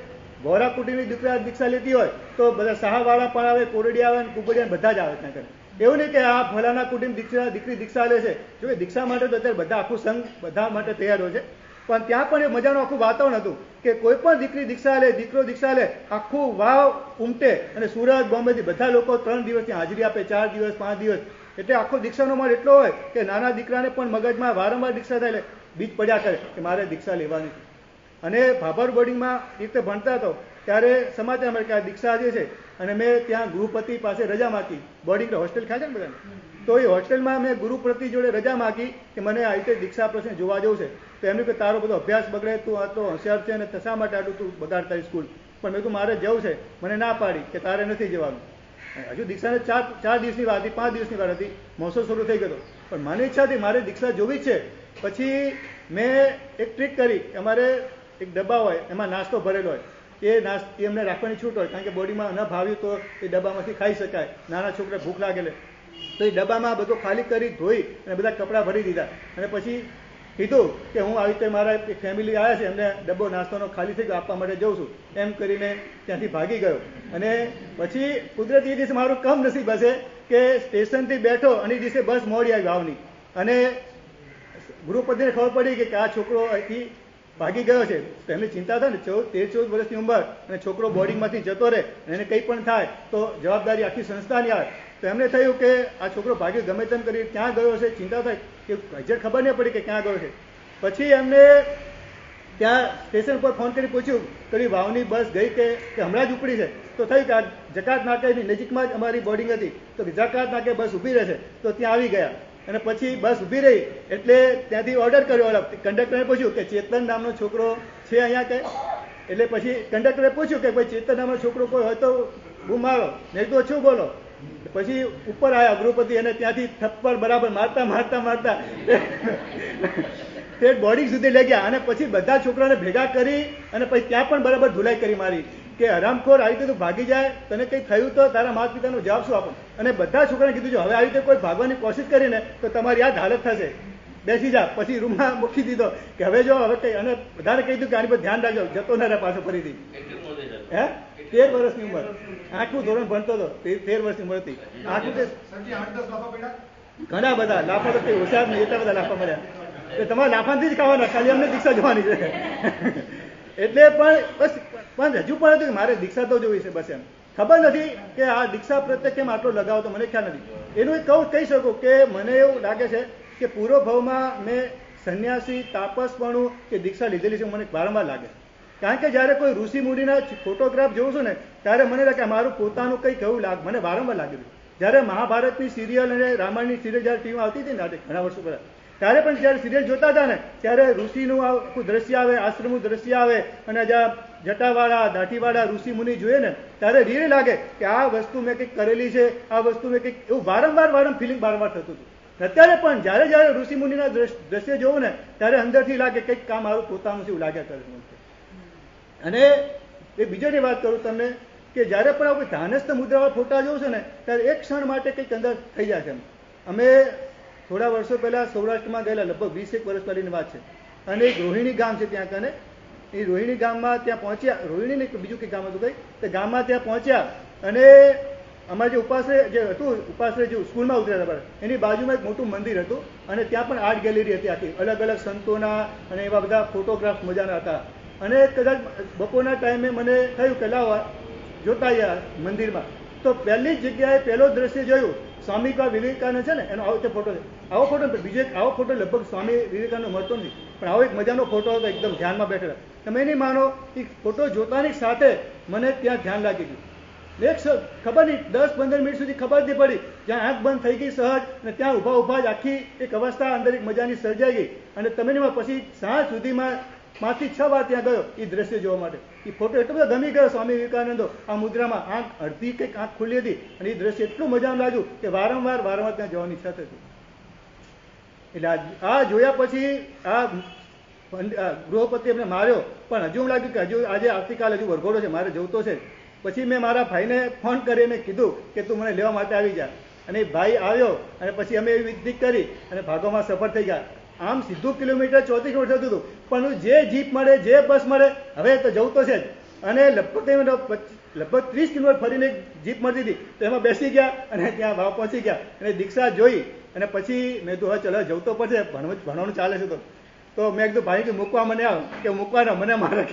વોરા કુટીની દીક્ષા લેતી હોય તો બધા સહાવાળા પણ આવે, કોરડી આવે, કુકડિયા બધા જ આવે ત્યાં કરે. એવું નહીં કે આ ફલાના કુટુંબ દીકરી દીક્ષા લે છે. જો કે દીક્ષા માટે તો અત્યારે બધા આખું સંઘ બધા માટે તૈયાર હોય છે, પણ ત્યાં પણ એ મજાનું આખું વાતાવરણ હતું કે કોઈ પણ દીકરી દીક્ષા લે, દીકરો દીક્ષા લે, આખું વાવ ઉમટે, અને સુરત, બોમ્બેથી બધા લોકો 3 દિવસની હાજરી આપે, 4 દિવસ, 5 દિવસ. એટલે આખો દીક્ષાનો માળ એટલો હોય કે નાના દીકરાને પણ મગજમાં વારંવાર દીક્ષા થાય એટલે બીજ પડ્યા કરે કે મારે દીક્ષા લેવાની. અને ભાભર બોર્ડિંગમાં એ રીતે ભણતા હતો ત્યારે સમાચાર મળે કે આ દીક્ષા જે છે, અને મેં ત્યાં ગૃહપતિ પાસે રજા માગી. બોર્ડિંગ હોસ્ટેલ ખાય છે ને બધાને, તો એ હોસ્ટેલમાં મેં ગુરુપતિ જોડે રજા માગી કે મને આ રીતે દીક્ષા પ્રસંગ જોવા જવું છે. તો એમનું કે તારો બધો અભ્યાસ બગડે, તું આ તો હોશિયાર છે અને શા માટે આટલું તું બગાડ તારી સ્કૂલ. પણ મેં તું મારે જવું છે, મને ના પાડી કે તારે નથી જવાનું. હજુ દીક્ષાને 4 દિવસની વાત હતી, 5 દિવસની વાત હતી, મહોત્સવ શરૂ થઈ ગયો, પણ મારી ઈચ્છા હતી મારે દીક્ષા જોવી છે. પછી મેં એક ટ્રીક કરી, અમારે એક ડબ્બા હોય એમાં નાસ્તો ભરેલો હોય, એ એમને રાખવાની છૂટ હોય, કારણ કે બોડીમાં ન ભાવ્યું તો એ ડબ્બામાંથી ખાઈ શકાય. નાના છોકરા ભૂખ લાગેલે તો એ ડબ્બામાં બધું ખાલી કરી ધોઈ અને બધા કપડાં ભરી દીધા. અને પછી કીધું કે હું આવી રીતે મારા એક ફેમિલી આવ્યા છે, એમને ડબ્બો નાસ્તાનો ખાલી થઈ ગયો, આપવા માટે જઉં છું, એમ કરીને ત્યાંથી ભાગી ગયો. અને પછી કુદરતી દિવસે મારું કમ નસીબ હશે કે સ્ટેશનથી બેઠો અને એ દિવસે બસ મોડી આવી વાવની, અને ગૃહપતિને ખબર પડી કે આ છોકરો અહીંથી ભાગી ગયો છે. તો એમની ચિંતા થાય ને, 13-14 વર્ષની ઉંમર અને છોકરો બોર્ડિંગમાંથી જતો રહે અને એને કંઈ પણ થાય તો જવાબદારી આખી સંસ્થાની આવે. તો એમને થયું કે આ છોકરો ભાગ્યો ગમે તેમ કરી ક્યાં ગયો છે, ચિંતા થાય કે એક્ઝેક્ટ ખબર નહીં પડી કે ક્યાં ગયો છે. પછી એમને ત્યાં સ્ટેશન પર ફોન કરી પૂછ્યું કે વાવની બસ ગઈ કે હમણાં જ ઉપડી છે. તો થયું કે આ જકાત નાકેની નજીકમાં જ અમારી બોર્ડિંગ હતી, તો જકાત નાકે બસ ઊભી રહેશે, તો ત્યાં આવી ગયા. અને પછી બસ ઊભી રહી એટલે ત્યાંથી ઓર્ડર કર્યો, કંડક્ટરે પૂછ્યું કે ચેતન નામનો છોકરો છે અહીંયા કે? એટલે પછી કંડક્ટરે પૂછ્યું કે ભાઈ ચેતન નામનો છોકરો કોઈ હોય તો બૂમ મારો, નહીં તો શું બોલો. પછી ઉપર આવ્યા ગૃહપતિ અને ત્યાંથી થપ્પડ બરાબર મારતા મારતા મારતા તે બોર્ડિંગ સુધી લઈ ગયા. અને પછી બધા છોકરાને ભેગા કરી અને પછી ત્યાં પણ બરાબર ધુલાઈ કરી મારી કે હરામખોર, આવી રીતે તું ભાગી જાય, તને કંઈ થયું તો તારા માતા પિતાનો જવાબ શું આપો. અને બધા છોકરાને કીધું છે હવે આવી રીતે કોઈ ભાગવાની કોશિશ કરીને તો તમારી આ જ હાલત થશે, બેસી જા. પછી રૂમમાં મૂકી દીધો કે હવે જો હવે કંઈ, અને બધાને કહી દીધું કે આની પર ધ્યાન રાખજો, જતો ના રહે પાછો ફરીથી. હે 13 વર્ષની ઉંમર, 8મું ધોરણ ભણતો હતો, 13 વર્ષની ઉંમર હતી. ઘણા બધા લાફા તો કઈ હોશિયાર નહીં, એટલા બધા લાફા મળ્યા. તમારે લાફાથી જ ખાવાના, ખાલી અમને દીક્ષા જોવાની છે. એટલે પણ બસ, પણ હજુ પણ હતું કે મારે દીક્ષા તો જોવી છે બસ. એમ ખબર નથી કે આ દીક્ષા પ્રત્યે કેમ આટલો લગાવ, તો મને ખ્યાલ નથી. એનું એક કહી શકું કે મને એવું લાગે છે કે પૂર્વ ભાવમાં મેં સંન્યાસી, તાપસપણું કે દીક્ષા લીધેલી છે, મને વારંવાર લાગે. કારણ કે જ્યારે કોઈ ઋષિ મુનિના ફોટોગ્રાફ જોઉં છું ને ત્યારે મને લાગે મારું પોતાનું કંઈક એવું મને વારંવાર લાગેલું. જ્યારે મહાભારતની સિરિયલ અને રામાયણની સિરિયલ જ્યારે ટીવીમાં આવતી હતી ને ઘણા વર્ષો પહેલા, ત્યારે પણ જ્યારે સિરિયલ જોતા હતા ને ત્યારે ઋષિનું આખું દ્રશ્ય આવે, આશ્રમનું દ્રશ્ય આવે, અને જ્યાં જટાવાળા દાઢીવાળા ઋષિ મુનિ જોઈએ ને ત્યારે રીલ લાગે કે આ વસ્તુ મેં કંઈક કરેલી છે, આ વસ્તુ મેં કંઈક, એવું વારંવાર ફિલિંગ વારંવાર થતું હતું. અત્યારે પણ જ્યારે જ્યારે ઋષિ મુનિના દ્રશ્ય જોવું ને ત્યારે અંદરથી લાગે કંઈક કામ મારું પોતાનું છે એવું લાગ્યા કરે. અને એ બીજાની વાત કરું તમને કે જ્યારે પણ આપણે ધાનસ્થ મુદ્રાવાળા ફોટા જોઉં છે ને ત્યારે એક ક્ષણ માટે કંઈક અંદર થઈ જાય છે. અમે થોડા વર્ષો પહેલા સૌરાષ્ટ્રમાં ગયેલા, લગભગ 20 વર્ષ પહેલાની વાત છે. અને એક રોહિણી ગામ છે ત્યાં કને, એ રોહિણી ગામમાં ત્યાં પહોંચ્યા, રોહિણી ને બીજું કંઈક ગામ હતું કંઈ, તે ગામમાં ત્યાં પહોંચ્યા અને અમારે જે ઉપાશ્રય જે હતું, ઉપાશ્રય જે સ્કૂલમાં ઉતર્યા હતા એની બાજુમાં એક મોટું મંદિર હતું અને ત્યાં પણ આર્ટ ગેલેરી હતી આખી, અલગ અલગ સંતોના અને એવા બધા ફોટોગ્રાફ્સ મજાના હતા. અને કદાચ બપોરના ટાઈમે મને થયું કે લાવો જોતા આવ્યા મંદિરમાં, તો પહેલી જ જગ્યાએ પહેલો દ્રશ્ય જોયું સ્વામી વિવેકાનંદ છે ને એનો આવો ફોટો છે. આવો ફોટો બીજો એક આવો ફોટો લગભગ સ્વામી વિવેકાનંદ મળતો નથી, પણ આવો એક મજાનો ફોટો હતો, એકદમ ધ્યાનમાં બેઠેલા. તમે નહીં માનો એ ફોટો જોતાની સાથે મને ત્યાં ધ્યાન લાગી ગયું. એક ખબર નહીં 10-15 મિનિટ સુધી ખબર નહીં પડી, જ્યાં આંખ બંધ થઈ ગઈ સહજ, અને ત્યાં ઊભા જ આખી એક અવસ્થા અંદર એક મજાની સર્જાઈ ગઈ. અને તમે નહીં પછી સાંજ સુધીમાં 5 થી 6 વાર ત્યાં ગયો એ દ્રશ્ય જોવા માટે. એ ફોટો એટલો બધો ગમી ગયો સ્વામી વિવેકાનંદો, આ મુદ્રામાં આંખ અડધી કંઈક આંખ ખુલ્લી હતી અને એ દ્રશ્ય એટલું મજાનું લાગ્યું કે વારંવાર ત્યાં જવાની ઈચ્છા થતી. એટલે આ જોયા પછી આ ગૃહપતિ એમને માર્યો, પણ હજુ લાગ્યું કે હજુ આજે આવતીકાલ હજુ વરઘોડો છે, મારે જવું તો છે. પછી મેં મારા ભાઈને ફોન કરીને કીધું કે તું મને લેવા માટે આવી જા. અને ભાઈ આવ્યો અને પછી અમે એવી વિધિ કરી અને ભાગોમાં સફર થઈ ગયા. આમ સીધું કિલોમીટર 34 કિલોમીટર થતું હતું, પણ જે જીપ મળે, જે બસ મળે, હવે તો જવું તો છે જ. અને લગભગ 30 કિલોમીટર ફરીને જીપ મળતી હતી, તો એમાં બેસી ગયા અને ત્યાં વાવ પહોંચી ગયા અને દીક્ષા જોઈ. અને પછી મેં તો હવે ચલો જવું તો પડશે, ભણવાનું ચાલે છે. તો મેં કીધું ભાઈ કે મૂકવા મને આવ, કે મૂકવાનો મને મારે.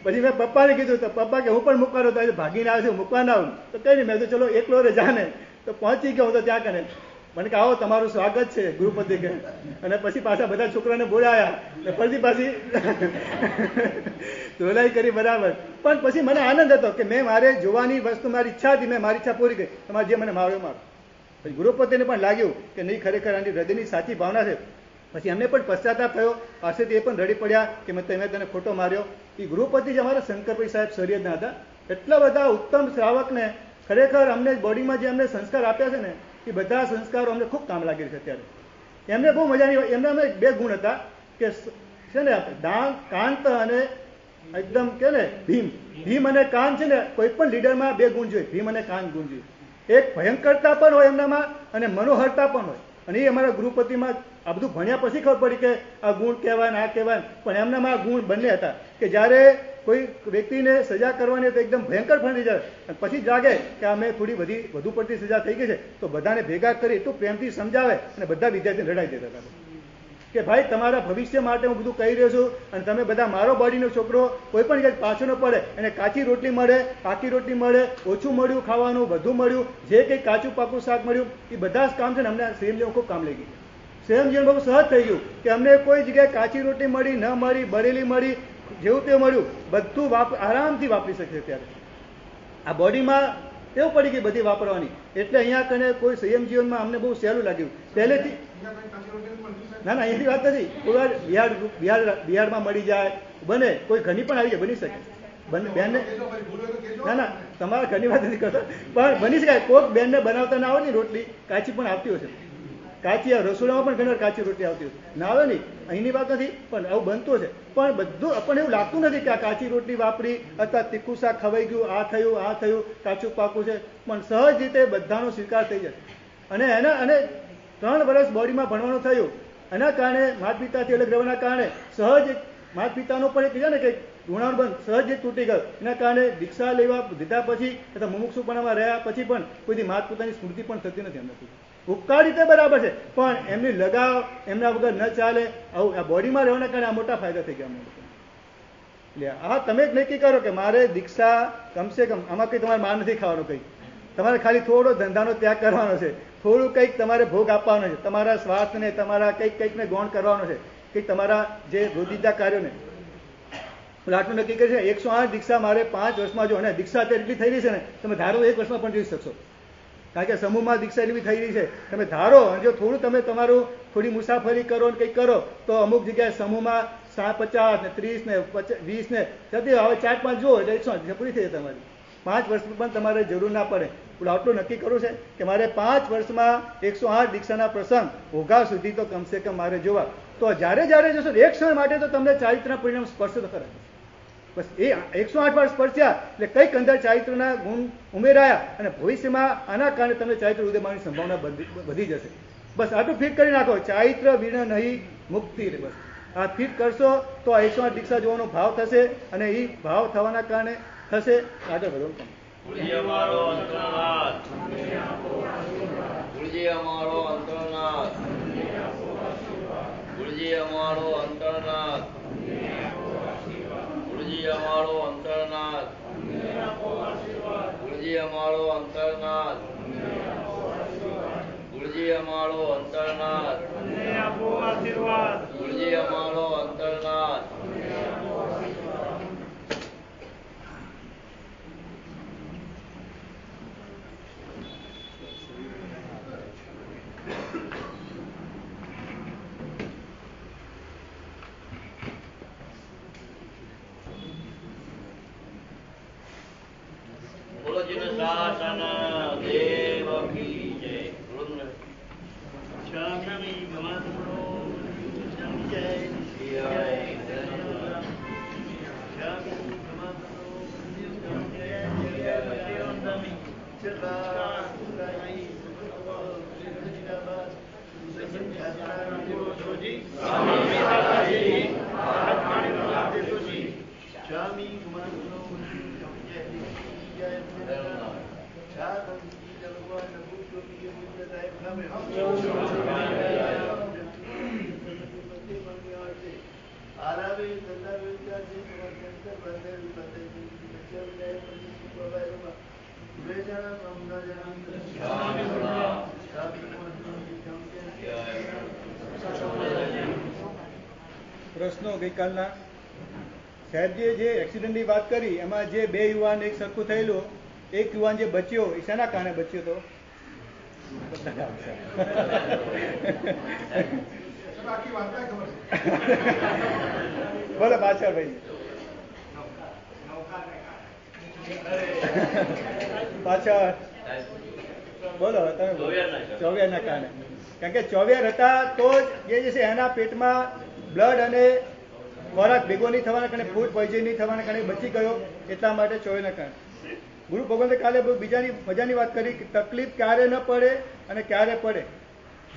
પછી મેં પપ્પાને કીધું, તો પપ્પા કે હું પણ મૂકવાનો, તો ભાગીને આવે છે મૂકવા ના આવું. તો કઈ નહીં, મેં તો ચલો એકલો રે જાને. તો પહોંચી ગયો હું તો ત્યાં કને. મને કે આવો તમારું સ્વાગત છે ગૃહપતિ કે. અને પછી પાછા બધા છોકરાને બોલાયા, ફરીથી પાછી ધોલાઈ કરી બરાબર. પણ પછી મને આનંદ હતો કે મેં મારે જોવાની વસ્તુ મારી ઈચ્છા હતી, મેં મારી ઈચ્છા પૂરી કરી. તમારે જે મને માર્યો મારો. પછી ગૃહપતિને પણ લાગ્યું કે નહીં, ખરેખર આની હૃદયની સાચી ભાવના છે. પછી એમને પણ પશ્ચાતાપ થયો, પાસેથી એ પણ રડી પડ્યા કે મેં તને ખોટો માર્યો. એ ગૃહપતિ જે અમારા શંકરભાઈ સાહેબ સરિયદના હતા, એટલા બધા ઉત્તમ શ્રાવકને ખરેખર અમને બોર્ડિંગમાં જે અમને સંસ્કાર આપ્યા છે ને એ બધા સંસ્કારો અમને ખૂબ કામ લાગે છે અત્યારે. એમને બહુ મજાની, એમના અમે 2 ગુણ હતા કે છે ને કાંત અને એકદમ કે ને ભીમ અને કાન છે ને, કોઈ પણ લીડરમાં 2 ગુણ જોઈએ, ભીમ અને કાન ગુણ જોઈએ. એક ભયંકરતા પણ હોય એમનામાં અને મનોહરતા પણ હોય. અને એ અમારા ગૃહપતિમાં આ બધું ભણ્યા પછી ખબર પડી કે આ ગુણ કહેવાય ને આ કહેવાય, પણ એમનામાં આ ગુણ બંને હતા કે જ્યારે કોઈ વ્યક્તિને સજા કરવાની તો એકદમ ભયંકર ફરી જાય અને પછી જાગે કે અમે થોડી વધુ પડતી સજા થઈ ગઈ છે, તો બધાને ભેગા કરી એટલું પ્રેમથી સમજાવે અને બધા વિદ્યાર્થીને લડાઈ દેતા હતા કે ભાઈ તમારા ભવિષ્ય માટે હું બધું કહી રહ્યો છું અને તમે બધા મારો બોડીનો છોકરો કોઈ પણ જગ્યાએ પાછો ન પડે, એને કાચી રોટલી મળે, પાકી રોટલી મળે, ઓછું મળ્યું ખાવાનું, વધુ મળ્યું, જે કંઈ કાચું પાકું શાક મળ્યું, એ બધા જ કામ છે ને અમને સંયમજીવન ખૂબ કામ લાગી ગયું. સંયમજીવન બહુ સહજ થઈ ગયું કે અમને કોઈ જગ્યાએ કાચી રોટલી મળી, ન મળી, બળેલી મળી, જેવું તે મળ્યું બધું આરામથી વાપરી શકીએ. ત્યારે આ બોડીમાં એવું પડી ગઈ બધી વાપરવાની, એટલે અહીંયા કને કોઈ સંયમ જીવનમાં અમને બહુ સહેલું લાગ્યું પહેલેથી. ના એની વાત નથી, કોઈ વાર બિહારમાં મળી જાય, બને કોઈ ઘરની પણ આવી જાય, બની શકે બેનને. ના તમારા ઘરની વાત નથી કરતા, પણ બની શકાય કોઈક બેનને બનાવતા ના આવે ને રોટલી કાચી પણ આવતી હોય છે. કાચી રસોડામાં પણ ઘણી વાર કાચી રોટલી આવતી હોય, ના આવે નહીં, અહીંની વાત નથી, પણ આવું બનતું છે. પણ બધું આપણને એવું લાગતું નથી કે આ કાચી રોટલી વાપરી અથવા તીખું શાક ખવાઈ ગયું, આ થયું, કાચું પાકું છે, પણ સહજ રીતે બધાનો સ્વીકાર થઈ જાય. અને 3 વર્ષ બોડીમાં ભણવાનું થયું, એના કારણે માતા પિતાથી અલગ રહેવાના કારણે સહજ માતા પિતાનો પણ એક છે ને કે ઋણાનુબંધ સહજ તૂટી ગયો. એના કારણે દીક્ષા લીધા પછી અથવા મુમુક્ષુપણામાં રહ્યા પછી પણ કોઈથી માતા પિતાની સ્મૃતિ પણ થતી નથી એમનાથી. ઉપકાર રીતે બરાબર છે, પણ એમની લગાવ એમના વગર ન ચાલે. આવું આ બોડીમાં રહેવાના કારણે આ મોટા ફાયદા થઈ ગયા અમને. એટલે આ તમે જ નક્કી કરો કે મારે દીક્ષા કમસે કમ આમાં કંઈ તમારે માર નથી ખાવાનો, કંઈ તમારે ખાલી થોડો ધંધાનો ત્યાગ કરવાનો છે, થોડું કંઈક તમારે ભોગ આપવાનો છે, તમારા સ્વાસ્થ્યને તમારા કંઈકને ગૌણ કરવાનો છે, કંઈક તમારા જે રોજિંદા કાર્યોને. આટલું નક્કી કરી છે. 108 દીક્ષા મારે 5 વર્ષમાં જો, અને દીક્ષા અત્યારે એટલી થઈ રહી છે ને તમે ધારો 1 વર્ષમાં પણ જોઈ શકશો, કારણ કે સમૂહમાં દીક્ષા એટલી થઈ રહી છે. તમે ધારો અને જો થોડું તમે તમારું થોડી મુસાફરી કરો ને કંઈક કરો તો અમુક જગ્યાએ સમૂહમાં 50 ને 30 ને 20 ને જતી હવે 4-5 જુઓ એટલે 108 પૂરી થઈ જાય તમારી. 5 વર્ષ પણ તમારે જરૂર ના પડે. આટલું નક્કી કરવું છે કે મારે 5 વર્ષમાં 108 દીક્ષાના પ્રસંગ ઓઘા સુધી તો કમસે કમ મારે જોવા. તો જ્યારે જોશો એક ક્ષણ માટે તો તમને ચારિત્રના પરિણામ સ્પર્શ તો ખરા. બસ એ 108 વાર સ્પર્શ્યા એટલે કંઈક અંદર ચારિત્રના ગુણ ઉમેરાયા અને ભવિષ્યમાં આના કારણે તમને ચારિત્ર ઉદયમાંની સંભાવના વધી જશે. બસ આટલું ફિટ કરી નાખો, ચારિત્ર વિના નહીં મુક્તિ. બસ આ ફિટ કરશો તો આ 108 દીક્ષા જોવાનો ભાવ થશે અને એ ભાવ થવાના કારણે થશે. આગળ વધો. ગુરુજી અમારો અંતરનાથ, ગુરુજી અમારો અંતરનાથ, ગુરુજી અમારો અંતરનાથ, ગુરુજી અમારો અંતરનાથ, ગુરુજી અમારો અંતરનાથ, ગુરુજી અમારો અંતરનાથ, ગુરુજી અમારો અંતરનાથ. શાસન દેવ કી જય. શામી ગમનો જય જય શામી ગમનો જય જય પ્રશ્નો ગઈકાલના સાહેબજીએ જે એક્સિડન્ટની વાત કરી એમાં જે 2 યુવાન એક સરખું થયેલું, એક યુવાન જે બચ્યો એ શાના કારણે બચ્યો હતો? બોલો પાછળ ભાઈ, પાછળ બોલો તમે. ચોવિયારના કારણે, કારણ કે ચોવિયાર હતા તો જ જે છે એના પેટમાં બ્લડ અને ખોરાક ભેગો નહીં થવાના કારણે, ફૂડ પોઈઝન નહીં થવાના કારણે બચી ગયો, એટલા માટે ચોવીના કારણે. ગુરુ ભગવંતે કાલે બહુ બીજાની મજાની વાત કરી કે તકલીફ ક્યારે ન પડે અને ક્યારે પડે,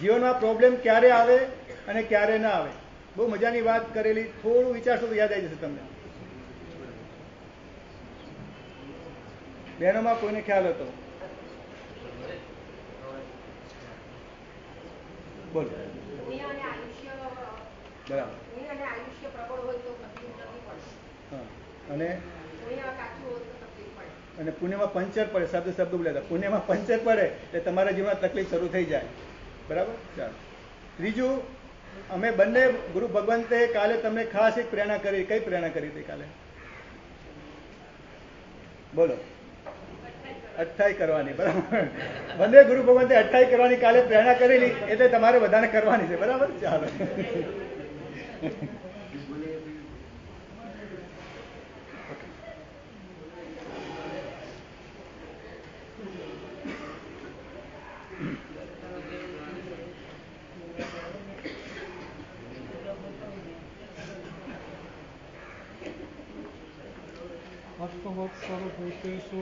જીવનમાં પ્રોબ્લેમ ક્યારે આવે અને ક્યારે ના આવે. બહુ મજાની વાત કરેલી. થોડું વિચારશો તો યાદ આવી જશે તમને. બહેનોમાં કોઈને ખ્યાલ હતો? બોલો. બરાબર. હા. અને પુણ્યમાં પંચર પડે, શબ્દ બોલ્યા હતા, પુણ્યમાં પંચર પડે એટલે તમારા જીવનમાં તકલીફ શરૂ થઈ જાય. બરાબર. ચાલો. ત્રીજું, અમે બંને ગુરુ ભગવંતે કાલે તમને ખાસ એક પ્રેરણા કરી. કઈ પ્રેરણા કરી હતી કાલે? બોલો. અઠ્ઠાઈ કરવાની. બરાબર. બંને ગુરુ ભગવંતે અઠ્ઠાઈ કરવાની કાલે પ્રેરણા કરેલી, એટલે તમારે બધાને કરવાની છે. બરાબર. ચાલો. અષ્ટવત્સરભૂતેષુ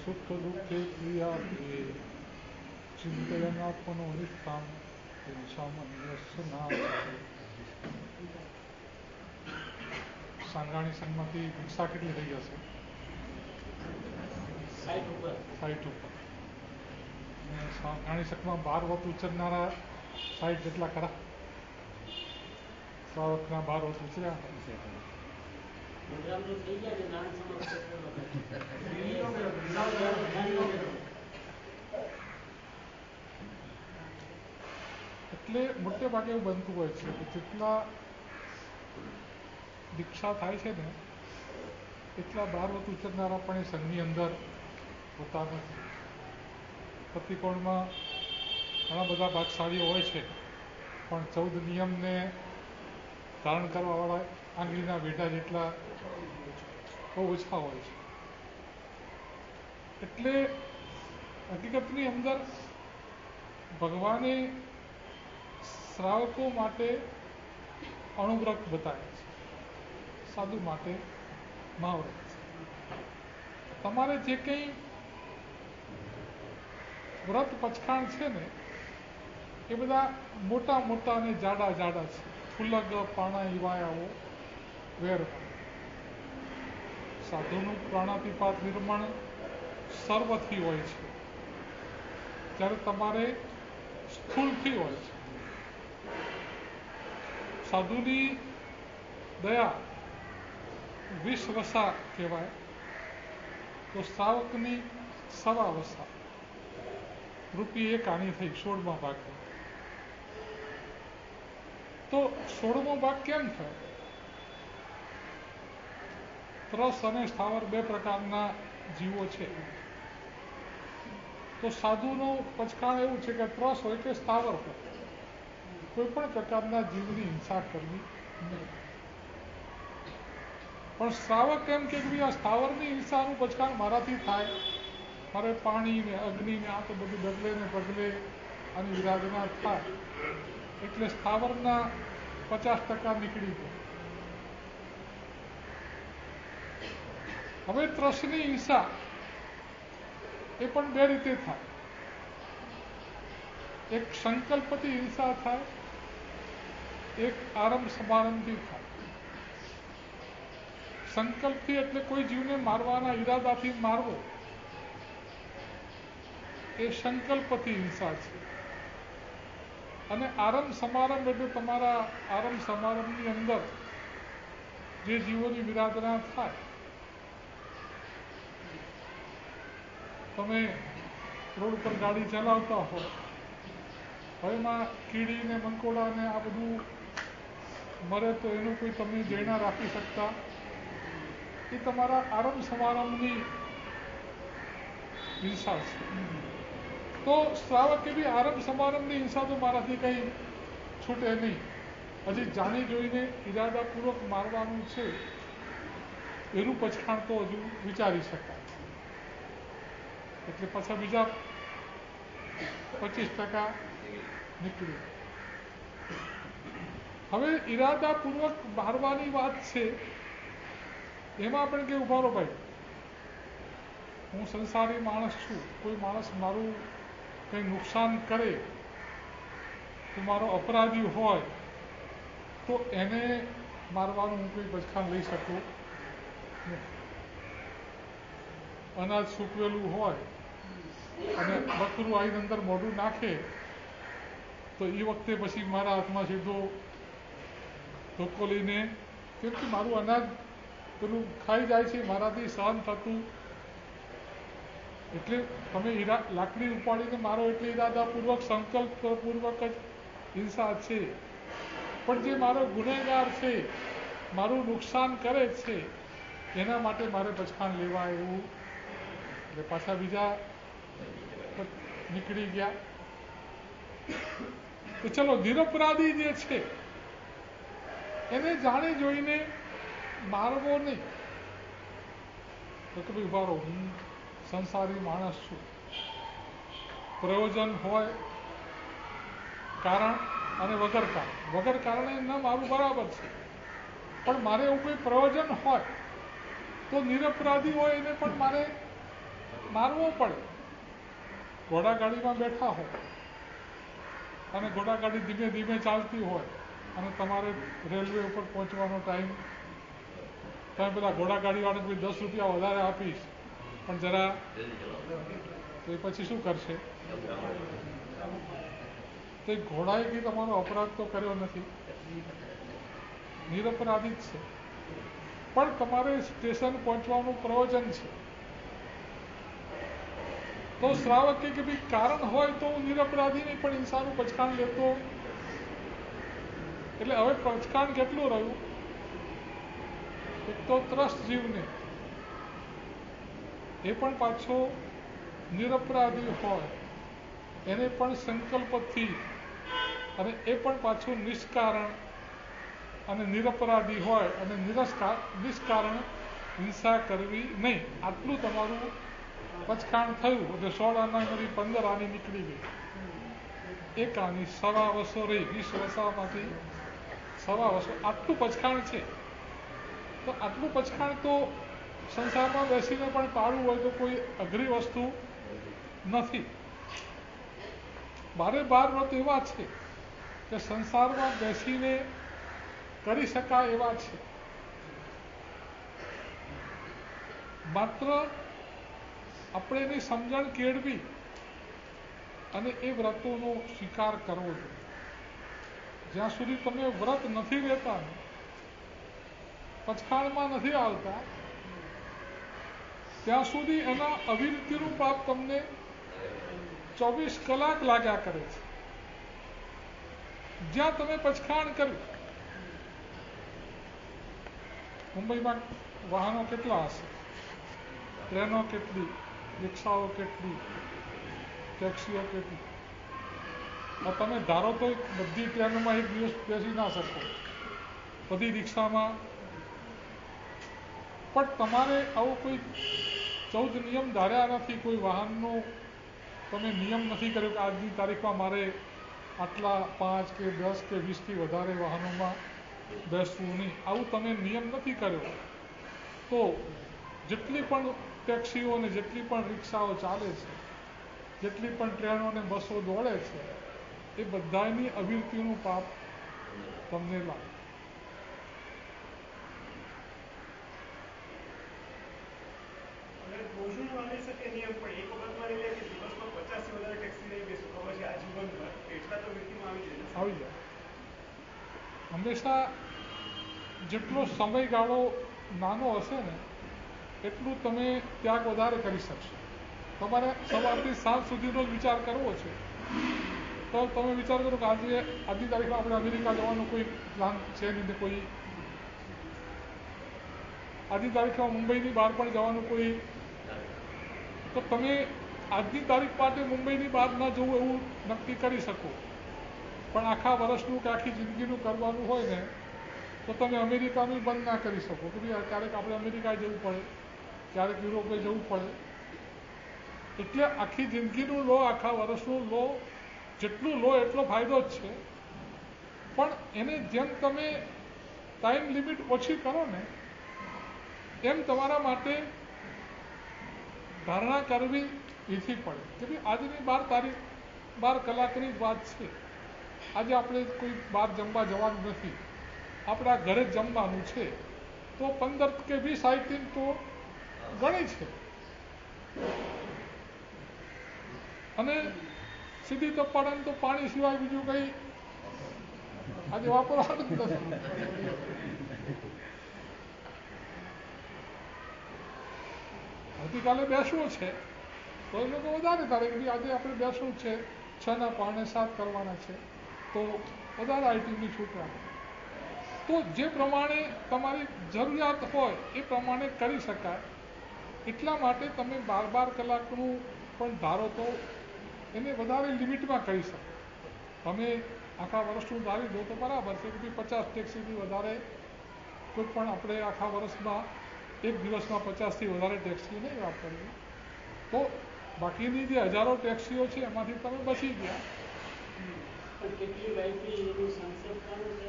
સુખ દુઃખે ક્રિયાપ્રિયે ચિંતયનાત્મનો નિષ્ઠામ સામાન્યસ્ય નાસ્તિ. સાંગાણી સંઘમાંથી ભિક્ષા કેટલી થઈ જશે? 60 ઉપર. અને સાંગાણી સંઘમાં 12 વત ઉચ્ચરનારા 60 જેટલા ખરા? 3 વખતના 12 વત ઉચ્ચર્યા. એટલે મોટે ભાગે એવું બનતું હોય છે કે જેટલા દીક્ષા થાય છે ને એટલા 12 વત ઉચ્ચરનારા પણ એ સંઘની અંદર હોતા નથી. પ્રતિકોણમાં ઘણા બધા ભાગશાળીઓ હોય છે, પણ 14 નિયમને ધારણ કરવાવાળા આંગળીના વેઢા જેટલા બહુ ઓછા હોય છે. એટલે હકીકતની અંદર ભગવાને શ્રાવકો માટે અણુવ્રત બતાવ્યા છે, સાધુ માટે મહાવ્રત. તમારે જે કંઈ વ્રત પચખાણ છે ને એ બધા મોટા મોટા અને જાડા જાડા છે. ફુલગ પાણા ઈવાયાઓ વેર. સાધુનું પ્રાણાતિપાત નિર્માણ સર્વથી હોય છે, જ્યારે તમારે સ્થૂળથી હોય છે. સાધુની દયા 20 વસા કહેવાય, તો શ્રાવકની 1.25 વસા. રૂપી 1 આની થઈ 16મા ભાગની. તો 16મો ભાગ કેમ થયો? ત્રસ અને સ્થાવર 2 પ્રકારના જીવો છે. તો સાધુનું પચખાણ એવું છે કે ત્રસ હોય કે સ્થાવર હોય, કોઈ પણ પ્રકારના જીવની હિંસા કરવી નહીં. પણ શ્રાવક એમ કે આ સ્થાવરની હિંસાનું પચખાણ મારાથી થાય, મારે પાણી ને અગ્નિ ને આ તો બધું ડગલે ને પગલે આની વિરાધના થાય, એટલે સ્થાવરના 50% નીકળી જાય. હવે ત્રસની હિંસા એ પણ 2 રીતે થાય. એક સંકલ્પથી હિંસા થાય, એક આરંભ સમારંભથી થાય. સંકલ્પથી એટલે કોઈ જીવને મારવાના ઈરાદાથી મારવો, એ સંકલ્પથી હિંસા છે. અને આરંભ સમારંભ એટલે તમારા આરંભ સમારંભની અંદર જે જીવોની વિરાધના થાય. તમે રોડ પર ગાડી ચલાવતા હો, હવે એમાં કીડી ને મંકોડા ને આ બધું મરે તો એનું કોઈ તમે જૈના રાખી શકતા? એ તમારા આરંભ સમારંભની હિંસા છે. તો શ્રાવકે બી આરંભ સમારંભની હિંસા તો મારાથી કંઈ છૂટે નહીં. હજી જાણી જોઈને ઈરાદાપૂર્વક મારવાનું છે એનું પચખાણ તો હજુ વિચારી શકાય. એટલે પાછા બીજા 25% નીકળ્યું. હવે ઈરાદાપૂર્વક મારવાની વાત છે, એમાં પણ કે ઉભા રહો ભાઈ, હું સંસારી માણસ છું, કોઈ માણસ મારું કંઈ નુકસાન કરે તો મારો અપરાધી હોય તો એને મારવાનું હું કંઈ બચકાન લઈ શકું નહીં. અનાજ સૂકવેલું હોય અને બકરું આવીને અંદર મોઢું નાખે તો એ વખતે પછી મારા હાથમાં સીધો ધોકો લઈને, કેમ કે મારું અનાજ પેલું ખાઈ જાય છે, મારાથી સહન થતું, એટલે તમે લાકડી ઉપાડીને મારો એટલે ઈરાદાપૂર્વક સંકલ્પપૂર્વક જ હિંસા છે. પણ જે મારો ગુનેગાર છે, મારું નુકસાન કરે છે, એના માટે મારે બચકાન લેવા એવું, એટલે પાછા બીજા નીકળી ગયા. તો ચલો, નિરપરાધી જે છે એને જાણી જોઈને મારવો નહીં. તો કે ભાઈ ઉભા રહો, હું સંસારી માણસ છું, પ્રયોજન હોય, કારણ અને વગર કારણે ન મારું બરાબર છે, પણ મારે એવું કોઈ પ્રયોજન હોય તો નિરપરાધી હોય એને પણ મારે મારવો પડે. ઘોડાગાડીમાં બેઠા હોય અને ઘોડાગાડી ધીમે ધીમે ચાલતી હોય અને તમારે રેલવે ઉપર પહોંચવાનો ટાઈમ, તમે પેલા ઘોડાગાડીવાળાને કોઈ 10 રૂપિયા વધારે આપીશ પણ જરા, તો એ પછી શું કરશે? તો એ ઘોડાએ કંઈ તમારો અપરાધ તો કર્યો નથી, નિરપરાધી જ છે, પણ તમારે સ્ટેશન પહોંચવાનું પ્રયોજન છે. તો શ્રાવક કે ભાઈ કારણ હોય તો હું નિરપરાધી નહીં, પણ હિંસાનું પચકાણ લેતો. એટલે હવે પચકાણ કેટલું રહ્યું? એક તો ત્રસ્ત જીવને, એ પણ પાછો નિરપરાધી હોય, એને પણ સંકલ્પથી, અને એ પણ પાછું નિષ્કારણ અને નિરપરાધી હોય અને નિષ્કારણ હિંસા કરવી નહીં. આટલું તમારું પચકાણ થયું એટલે 16 આનામાંથી 15 આની નીકળી ગઈ. એક આની 1.25 વસો રહી, 20 વસામાંથી 1.25 વસો. આટલું પચકાણ છે. તો આટલું પચકાણ તો સંસારમાં બેસીને પણ પાડવું હોય તો કોઈ અઘરી વસ્તુ નથી. 12 વ્રત એવા છે કે સંસારમાં બેસીને કરી શકાય એવા છે. માત્ર આપણે એની સમજણ કેળવી અને એ વ્રતોનો સ્વીકાર કરવો જોઈએ. જ્યાં સુધી તમે વ્રત નથી લેતા, પચકાણમાં નથી આવતા, ત્યાં સુધી એના અવિરતિનું પાપ તમને 24 કલાક લાગ્યા કરે છે. જ્યાં તમે પચકાણ કર્યું, મુંબઈમાં વાહનો કેટલા હશે, ટ્રેનો કેટલી, રિક્ષાઓ કેટલી, ટેક્સીઓ કેટલી. તમે ધારો તો બધી ટ્રેનોમાં એક દિવસ બેસી ના શકો, બધી રિક્ષામાં, પણ તમારે આવો કોઈ 14 નિયમ ધાર્યા નથી, કોઈ વાહનનો તમે નિયમ નથી કર્યો કે આજની તારીખમાં મારે આટલા 5 કે 10 કે 20થી વધારે વાહનોમાં બેસવું નહીં. આવું તમે નિયમ નથી કર્યો તો જેટલી પણ ટેક્સીઓ અને જેટલી પણ રિક્ષાઓ ચાલે છે, જેટલી પણ ટ્રેનો અને બસો દોડે છે, એ બધાની અવિરતિનું પાપ તમને લાગે. આવી શકે નિયમ, પણ એક વખત માની લે કે દિવસમાં 50 થી વધારે ટેક્સી નહીં બેસું તો પછી આજીવન એટલા તો વ્યક્તિમાં આવી જાય. હંમેશા જેટલો સમયગાળો નાનો હશે ને એટલું તમે ત્યાગ વધારે કરી શકશો. તમારે સવારથી સાંજ સુધીનો જ વિચાર કરવો છે તો તમે વિચાર કરો કે આજની તારીખમાં આપણે અમેરિકા જવાનો કોઈ પ્લાન છે નહીં, કોઈ આજની તારીખમાં મુંબઈની બહાર પણ જવાનું કોઈ, તો તમે આજની તારીખ માટે મુંબઈની બહાર ન જવું એવું નક્કી કરી શકો. પણ આખા વર્ષનું કે આખી જિંદગીનું કરવાનું હોય ને તો તમે અમેરિકાનું બંધ ના કરી શકો કે ભાઈ ક્યારેક આપણે અમેરિકા જવું પડે, ક્યારેક યુરોપે જવું પડે. એટલે આખી જિંદગીનું લો, આખા વર્ષનું લો, જેટલું લો એટલો ફાયદો જ છે. પણ એને જેમ તમે ટાઈમ લિમિટ ઓછી કરો ને એમ તમારા માટે ધારણા કરવી ઈઝી પડે કે ભાઈ આજની 12 કલાકની વાત છે. આજે આપણે કોઈ બહાર જમવા જવાનું નથી, આપણા ઘરે જ જમવાનું છે, તો 15 કે 20 આઈટમ તો ઘણી છે. અને સીધી તપાડે તો પાણી સિવાય બીજું કંઈ આજે વાપરવાનું જ નથી. આવતીકાલે બેસવું છે તો એ લોકો વધારે ધારે કે આજે આપણે બેસવું છે, 6 ના પાવણે 7 કરવાના છે, તો વધારે આઈટમની છૂટ રાખે. તો જે પ્રમાણે તમારી જરૂરિયાત હોય એ પ્રમાણે કરી શકાય. એટલા માટે તમે 12 કલાકનું પણ ધારો તો એને વધારે લિમિટમાં કરી શકો. તમે આખા વર્ષનું ધારી દો તો બરાબર છે કે 50 ટેક્સીથી વધારે કોઈ પણ આપણે આખા વર્ષમાં એક દિવસમાં 50થી વધારે ટેક્સી નહીં વાપરવી. તો બાકીની જે હજારો ટેક્સીઓ છે એમાંથી તમે બચી ગયા. પણ કેટલી વાઈફી એનું સંક્ષેપતાનું છે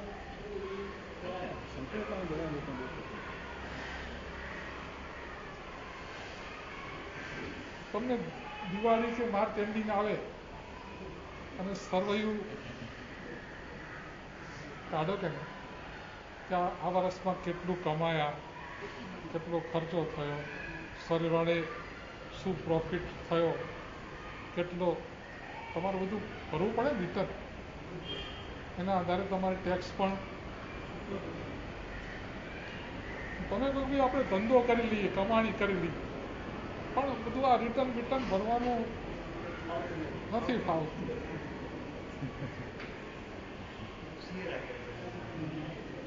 સંક્ષેપતાનું ઘણા લોકો તમને દિવાળી કે માર્ચ એન્ડિંગ આવે અને સર્વૈયું કાઢો કે આ વર્ષમાં કેટલું કમાયા, કેટલો ખર્ચો થયો, સરવાળે શું પ્રોફિટ થયો, કેટલો તમારે બધું ભરવું પડે રિટર્ન. એના આધારે તમારે ટેક્સ પણ તમે કહો કે આપણે ધંધો કરી લઈએ, કમાણી કરી લઈએ, પણ બધું આ રિટર્ન ભરવાનું નથી ફાવતું.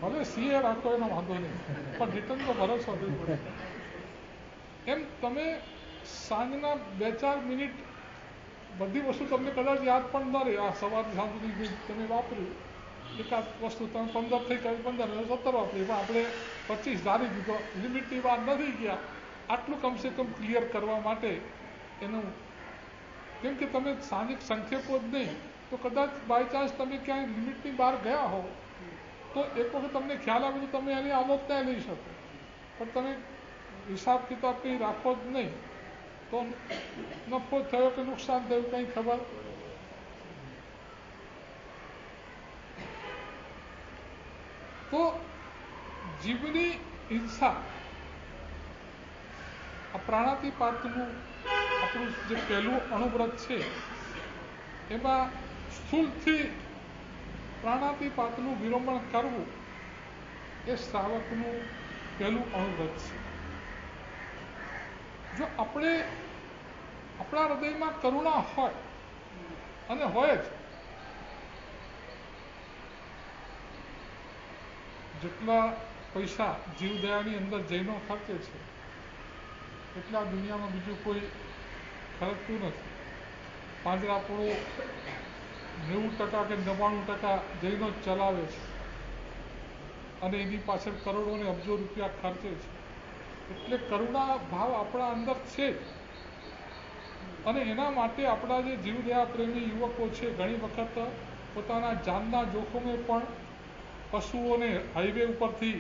ભલે સીએ રાખો એનો વાંધો નહીં, પણ રિટર્ન તો ભરોસો આપવી પડે. એમ તમે સાંજના 2-4 મિનિટ બધી વસ્તુ તમને કદાચ યાદ પણ ન રહે. આ સવારથી સાંજ સુધી તમે વાપર્યું એકાદ વસ્તુ તમે 15 થઈ કરી 15 17 વાપરી, પણ આપણે 25 ધારી દીધો, લિમિટની બહાર નથી ગયા. આટલું કમસે કમ ક્લિયર કરવા માટે એનું, કેમ કે તમે સાંજે સંક્ષેપો જ નહીં તો કદાચ બાય ચાન્સ તમે ક્યાંય લિમિટની બહાર ગયા હો તો એક વખત તમને ખ્યાલ આવે તો તમે એની આલોચના લઈ શકો. પણ તમે હિસાબ કિતાબ કંઈ રાખો જ નહીં તો નફો થયો કે નુકસાન થયું કંઈ ખબર. તો જીવની હિંસા, આ પ્રાણાતિપાતનું આપણું જે પહેલું અણુવ્રત છે એમાં સ્થૂલથી પ્રાણાતિપાતનું વિરમણ કરવું એ શ્રાવકનું પહેલું અણુવ્રત છે. જો આપણે આપણા હૃદયમાં કરુણા હોય, અને હોય જ, જેટલા પૈસા જીવદયાની અંદર જૈનો ખર્ચે છે એટલા દુનિયામાં બીજું કોઈ ખર્ચતું નથી. પાંજરાપોળો 90% કે 99% જૈનો જ ચલાવે છે અને એની પાછળ કરોડો ને અબજો રૂપિયા ખર્ચે છે. એટલે કરુણા ભાવ આપણા અંદર છે જ. અને એના માટે આપણા જે જીવદયા પ્રેમી યુવકો છે ઘણી વખત પોતાના જાનના જોખમે પણ પશુઓને હાઈવે ઉપરથી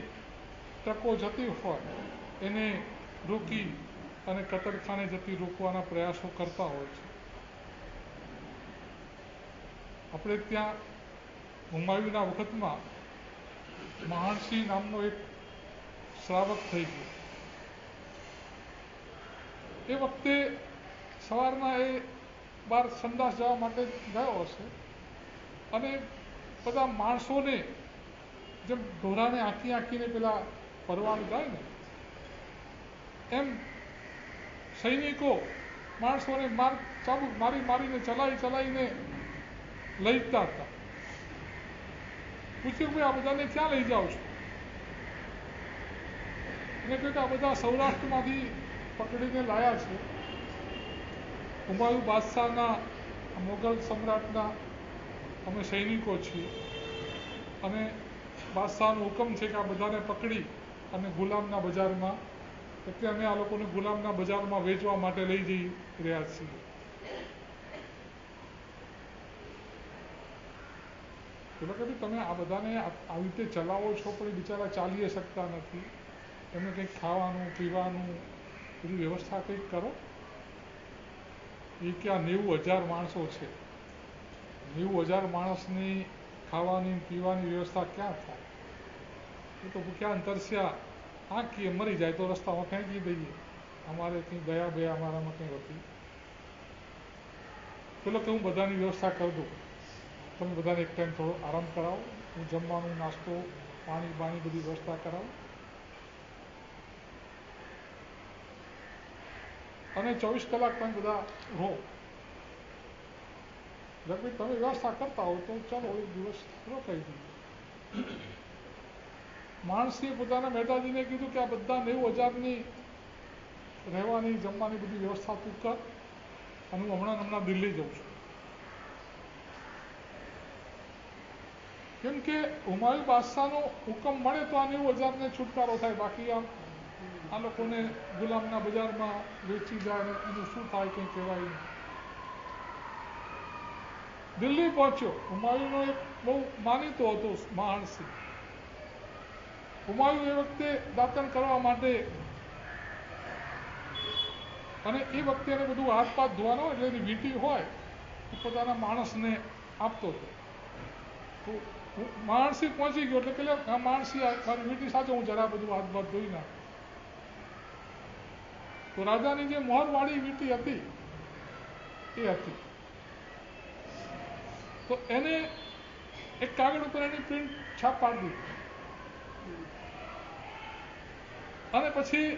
ટ્રકો જતી હોય એને રોકી અને કતલખાને જતી રોકવાના પ્રયાસો કરતા હોય છે. આપણે ત્યાં હુમાયુના વખતમાં મહાણસિંહ નામનો એક શ્રાવક થઈ ગયો. એ વખતે સવારના એ બહાર સંડાસ જવા માટે ગયો હશે અને બધા માણસોને જેમ ઢોરાને આંકીને પેલા ફરવાનું જાય ને એમ સૈનિકો માણસોને મારીને ચલાવીને લઈ જતા હતા. પૂછ્યું ભાઈ આ બધાને ક્યાં લઈ જાઓ છો? એને કહ્યું કે આ બધા સૌરાષ્ટ્રમાંથી પકડીને લાયા છે. હુમાયુ બાદશાહના મોગલ સમ્રાટના અમે સૈનિકો છીએ અને બાદશાહનો હુકમ છે કે આ બધાને પકડી અને ગુલામના બજારમાં, એટલે અમે આ લોકોને ગુલામના બજારમાં વેચવા માટે લઈ જઈ રહ્યા છીએ. પેલો કે ભાઈ તમે આ બધાને આવી રીતે ચલાવો છો પણ એ બિચારા ચાલી શકતા નથી, એમને કંઈક ખાવાનું પીવાનું બધી વ્યવસ્થા કંઈક કરો. એ કે આ 90,000 માણસો છે, 90,000 માણસની ખાવાની પીવાની વ્યવસ્થા ક્યાં થાય? એ તો ભૂખ્યા તરસ્યા આંકીએ મરી જાય તો રસ્તામાં ફેંકી દઈએ, અમારે કંઈ દયા બે અમારામાં કંઈ હોતી. પેલો કે હું બધાની વ્યવસ્થા કરી દઉં, તમે બધાને એક ટાઈમ થોડો આરામ કરાવો, હું જમવાનું નાસ્તો પાણી બધી વ્યવસ્થા કરાવું અને 24 કલાક તમે બધા રહો. લગભગ તમે વ્યવસ્થા કરતા હો તો ચાલો એક દિવસ રોકાઈ દઈએ. માણસે પોતાના મહેતાજીને કીધું કે આ બધા 90,000ની રહેવાની જમવાની બધી વ્યવસ્થા તું કર, અને હું હમણાં દિલ્હી જઉં છું. કેમ કે હુમાયુ બાદશાહનો હુકમ મળે તો આ 90,000ને છુટકારો થાય, બાકી આ લોકોને ગુલામના બજારમાં વેચી જાય એનું શું થાય કંઈ કહેવાય નહીં. દિલ્હી પહોંચ્યો. હુમાયુનો એક બહુ માનીતો હતો મહાણસિંહ. હુમાયુ એ વખતે દાતન કરવા માટે, અને એ વખતે એને બધું હાથ પાથ ધોવાનો એટલે એની વીંટી હોય એ પોતાના માણસને આપતો હતો. તો માણસી પહોંચી ગયો એટલે પેલા આ માણસી મારી વીંટી સાથે હું જરા બધું હાથ પાથ ધોઈ નાખું. તો રાજાની જે મોહરવાળી વીંટી હતી એ હતી. તો એને એક કાગળ ઉપર એની પ્રિન્ટ છાપ પાડી દીધી અને પછી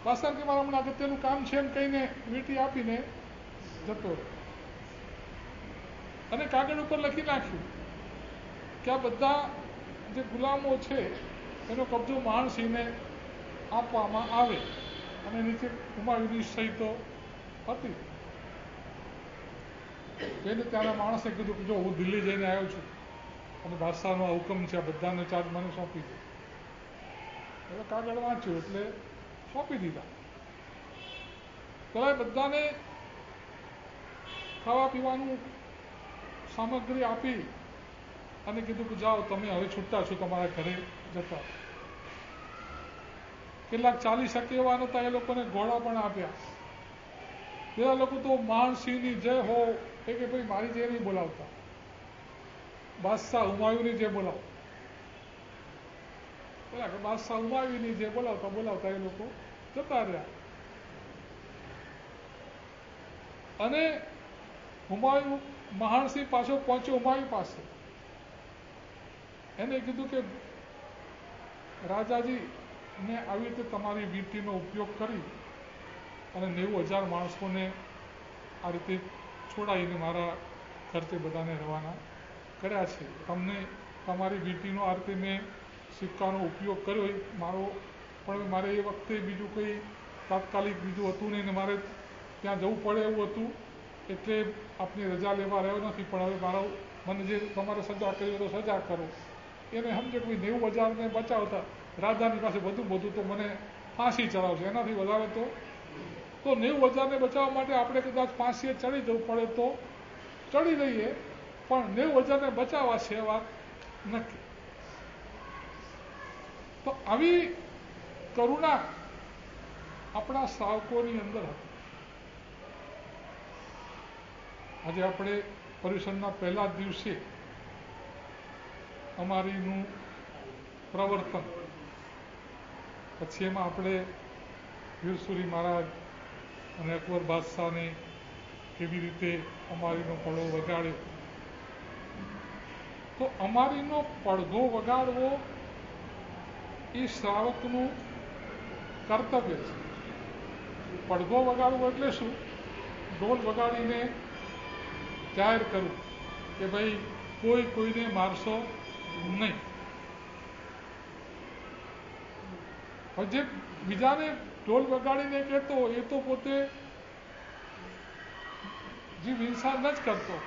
બાદશાહ કે મારા હમણાં અગત્યનું કામ છે એમ કહીને વીંટી આપીને જતો રહ્યો. અને કાગળ ઉપર લખી નાખ્યું કે આ બધા જે ગુલામો છે એનો કબજો મહાણસિંહને આપવામાં આવે, અને નીચે હુમાયુની સહી તો હતી. એને ત્યાંના માણસે કીધું કે જો હું દિલ્હી જઈને આવ્યો છું અને બાદશાહનો આ હુકમ છે, આ બધાનો ચાર્જ મને સોંપી દો. એટલે કાગળ વાંચ્યું એટલે સોંપી દીધા. પેલા બધાને ખાવા પીવાનું સામગ્રી આપી અને કીધું કે જાઓ તમે હવે છૂટા છો તમારા ઘરે જતા. કેટલાક ચાલી શકે એવા નહોતા એ લોકોને ઘોડા પણ આપ્યા. પેલા લોકો તો મહાણસિંહની જય હો એ કે ભાઈ મારી જય નહીં બોલાવતા, બાદશાહ હુમાયુની જય બોલાવો. પેલા કે બાદશાહ હુમાયુની જય બોલાવતા એ લોકો જતા રહ્યા. અને હુમાયુ મહાણસિંહ પાછો પહોંચ્યો હુમાયુ પાસે. એને કીધું કે રાજાજી મેં આવી રીતે તમારી વીંટીનો ઉપયોગ કરી અને 90,000 માણસોને આ રીતે છોડાવીને મારા ખર્ચે બધાને રવાના કર્યા છે. તમને તમારી વીંટીનો આ રીતે મેં સિક્કાનો ઉપયોગ કર્યો મારો, પણ મારે એ વખતે બીજું કંઈ તાત્કાલિક બીજું હતું નહીં ને મારે ત્યાં જવું પડે એવું હતું એટલે આપની રજા લેવા રહ્યો નથી. પણ હવે મારો મને જે તમારે સજા કરી તો સજા કરો. એને સમજે કે 90,000ને બચાવતા રાજાની પાસે બધું તો મને ફાંસી ચડાવશે, એનાથી વધારે તો 90,000ને બચાવવા માટે આપણે કદાચ ફાંસીએ ચડી જવું પડે તો ચડી જઈએ, પણ 90,000ને બચાવવા છે વાત નક્કી. તો આવી કરુણા આપણા શ્રાવકોની અંદર હતી. આજે આપણે પર્યુષણના પહેલા જ દિવસે અમારીનું પ્રવર્તન, પછી એમાં આપણે વીરસુરી મહારાજ અને અકબર બાદશાહને કેવી રીતે અમારીનો પડઘો વગાડ્યો. તો અમારીનો પડઘો વગાડવો એ શ્રાવકનું કર્તવ્ય છે. પડઘો વગાડવો એટલે શું? ઢોલ વગાડીને જાહેર કરવું કે ભાઈ કોઈને મારશો નહીં. જે બીજાને ઢોલ વગાડીને કહેતો એ તો પોતે જીવ હિંસા ન જ કરતો.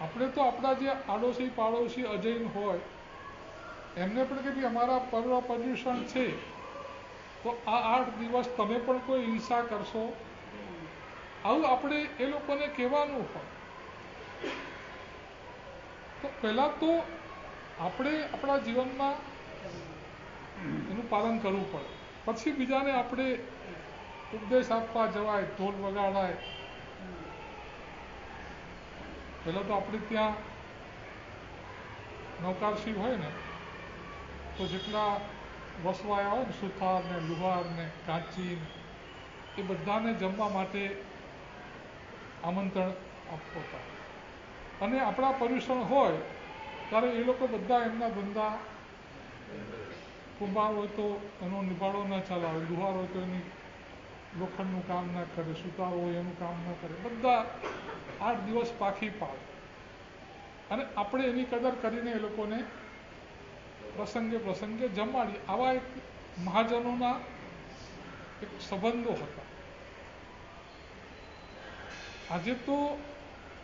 આપણે તો આપણા જે આડોશી પાડોશી અજૈન હોય એમને પણ કે ભાઈ અમારા પર્વ પર્યુષણ છે તો આ 8 દિવસ તમે પણ કોઈ હિંસા કરશો, આવું આપણે એ લોકોને કહેવાનું હોય. તો પહેલાં તો આપણે આપણા જીવનમાં એનું પાલન કરવું પડે, પછી બીજાને આપણે ઉપદેશ આપવા જવાય, ઢોલ વગાડાય. પહેલાં તો આપણે ત્યાં નૌકારશી હોય ને તો જેટલા વસવાયા હોય ને, સુથાર ને લુહાર ને કાંચી એ બધાને જમવા માટે આમંત્રણ આપતા. અને આપણા પર્યુષણ હોય ત્યારે એ લોકો બધા એમના ધંધા, કુંભાર હોય તો એનો નિભાડો ન ચલાવે, લુહાર હોય તો એની લોખંડનું કામ ન કરે, સુતાર હોય એનું કામ ન કરે, બધા 8 દિવસ પાખી પાડે. અને આપણે એની કદર કરીને એ લોકોને પ્રસંગે જમાડીએ. આવા એક મહાજનોના એક સંબંધો હતા. આજે તો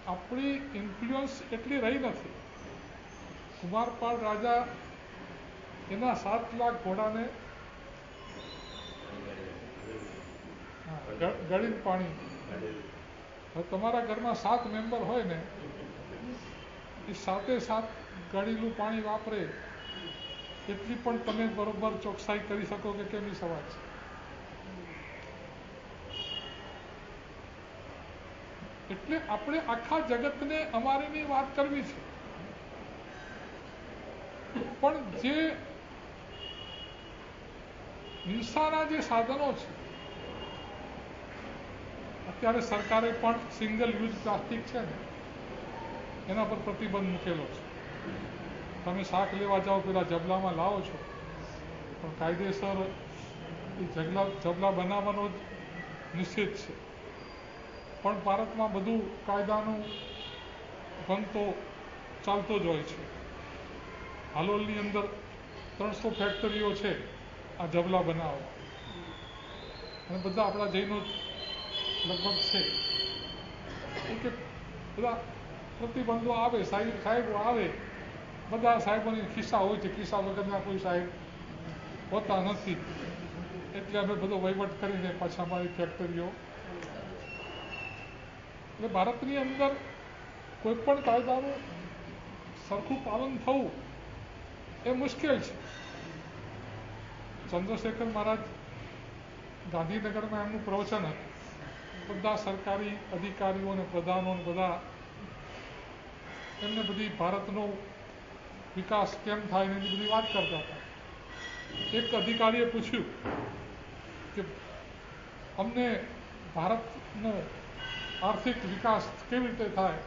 આપણી ઇન્ફ્લુઅન્સ એટલી રહી નથી. કુમારપાળ રાજા એના 7 લાખ ઘોડાને ગળીને પાણી. હવે તમારા ઘરમાં 7 મેમ્બર હોય ને, એ 7 ગળેલું પાણી વાપરે એટલી પણ તમે બરોબર ચોકસાઈ કરી શકો કે કેમની સવાલ છે. એટલે આપણે આખા જગતને અમારીની વાત કરવી છે, પણ જે હિંસાના જે સાધનો છે, અત્યારે સરકારે પણ સિંગલ યુઝ પ્લાસ્ટિક છે ને એના પર પ્રતિબંધ મૂકેલો છે. તમે શાક લેવા જાઓ પેલા જબલામાં લાવો છો, પણ કાયદેસર એ જબલા બનાવવાનો જ નિષેધ છે. પણ ભારતમાં બધું કાયદાનું ભંગ તો ચાલતો જ હોય છે. હાલોલની અંદર 300 ફેક્ટરીઓ છે આ જબલા બનાવવા, અને બધા આપણા જૈનો લગભગ છે. કે બધા પ્રતિબંધો આવે, સાહેબો આવે, બધા સાહેબોની ખિસ્સા હોય છે, ખિસ્સા વગરના કોઈ સાહેબ હોતા નથી. એટલે અમે બધો વહીવટ કરીને પાછા અમારી ફેક્ટરીઓ. એટલે ભારતની અંદર કોઈ પણ કાયદાનું સરખું પાલન થવું એ મુશ્કેલ છે. ચંદ્રશેખર મહારાજ ગાંધીનગરમાં એમનું પ્રવચન હતું. બધા સરકારી અધિકારીઓ અને પ્રધાનો બધા એમને બધી ભારતનો વિકાસ કેમ થાય એની બધી વાત કરતા હતા. એક અધિકારીએ પૂછ્યું કે અમને ભારતનો આર્થિક વિકાસ કેવી રીતે થાય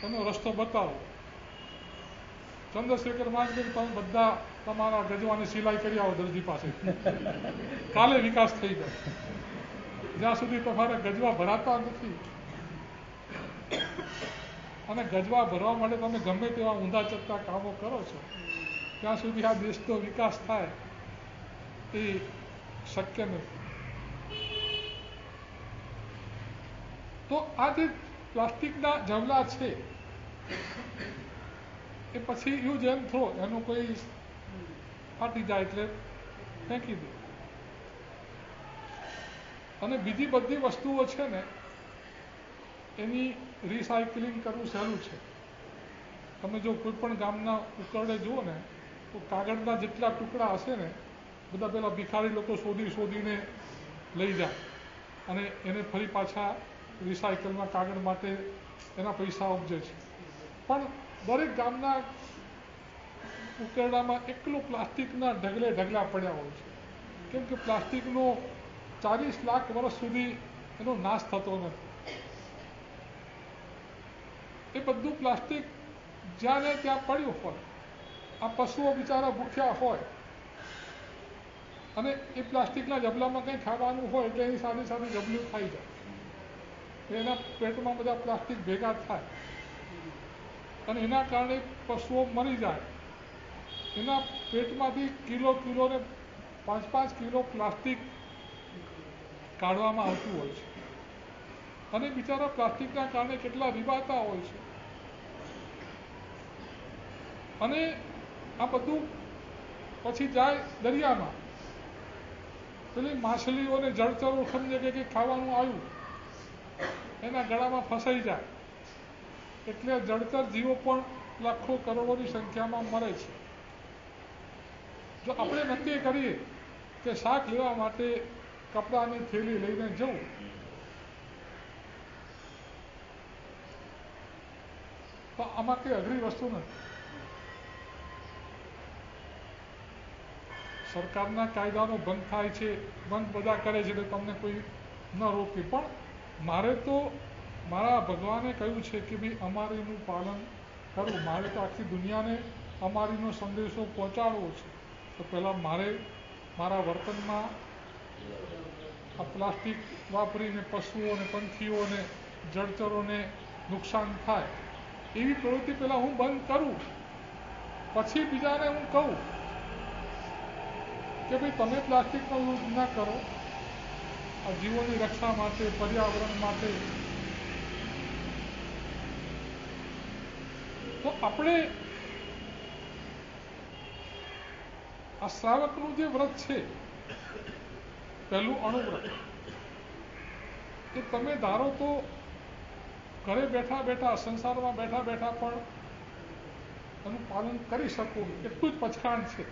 એનો રસ્તો બતાવો. ચંદ્રશેખર મહારાજ તમે બધા તમારા ગજવાની સિલાઈ કરી આવો દરજી પાસે, કાલે વિકાસ થઈ જાય. જ્યાં સુધી તમારા ગજવા ભરાતા નથી અને ગજવા ભરવા માટે તમે ગમે તેવા ઊંધા ચત્તા કામો કરો છો, ત્યાં સુધી આ દેશનો વિકાસ થાય એ શક્ય નથી. તો આ જે પ્લાસ્ટિકના જવલા છે એ પછી યુઝ એન્ડ થ્રો, એનું કોઈ ફાટી જાય એટલે ફેંકી દે. અને બીજી બધી વસ્તુઓ છે ને એની રિસાયકલિંગ કરવું સહેલું છે. તમે જો કોઈ પણ ગામના ઉકરડે જુઓ ને તો કાગળના જેટલા ટુકડા હશે ને બધા પેલા ભિખારી લોકો શોધીને લઈ જાય અને એને ફરી પાછા રિસાયકલમાં કાગળ માટે એના પૈસા ઉપજે છે. પણ દરેક ગામના ઉકરડામાં એકલું પ્લાસ્ટિકના ઢગલા પડ્યા હોય છે. કેમ કે પ્લાસ્ટિકનો 40 લાખ વર્ષ સુધી એનો નાશ થતો નથી. એ બધું પ્લાસ્ટિક જ્યાં ને ત્યાં પડ્યું હોય, આ પશુઓ બિચારા ભૂખ્યા હોય અને એ પ્લાસ્ટિકના જબલામાં કંઈ ખાવાનું હોય એટલે એની સાથે સાથે જબલું ખાઈ જાય. એના પેટમાં બધા પ્લાસ્ટિક ભેગા થાય અને એના કારણે પશુઓ મરી જાય. એના પેટમાંથી કિલો ને 5 કિલો પ્લાસ્ટિક કાઢવામાં આવતું હોય છે અને બિચારા પ્લાસ્ટિકના કારણે કેટલા રીબાતા હોય છે. અને આ બધું પછી જાય દરિયામાં. પેલી માછલીઓને જળચરો સમજે કે ખાવાનું આવ્યું એના ગળામાં ફસાઈ જાય એટલે જળચર જીવો પણ લાખો કરોડોની સંખ્યામાં મરે છે. જો આપણે નક્કી કરીએ કે શાક લેવા માટે કપડાની થેલી લઈને જવું, તો આમાં કંઈ અઘરી વસ્તુ નથી. સરકારના કાયદાનો ભંગ થાય છે, ભંગ બધા કરે છે એટલે તમને કોઈ ન રોકે, પણ મારે તો મારા ભગવાને કહ્યું છે કે ભાઈ અમારીનું પાલન કરવું. મારે તો આખી દુનિયાને અમારીનો સંદેશો પહોંચાડવો છે. તો પહેલાં મારે મારા વર્તનમાં આ પ્લાસ્ટિક વાપરીને પશુઓને, પંખીઓને, જળચરોને નુકસાન થાય એવી પ્રવૃત્તિ પહેલાં હું બંધ કરું, પછી બીજાને હું કહું કે ભાઈ તમે પ્લાસ્ટિકનો યુઝ ના કરો, આ જીવોની રક્ષા માટે, પર્યાવરણ માટે. તો આપણે આ શ્રાવકનું જે વ્રત છે, પહેલું અણુવ્રત, એ તમે ધારો તો ઘરે બેઠા બેઠા, સંસારમાં બેઠા બેઠા પણ એનું પાલન કરી શકો એટલું જ પછાણ છે.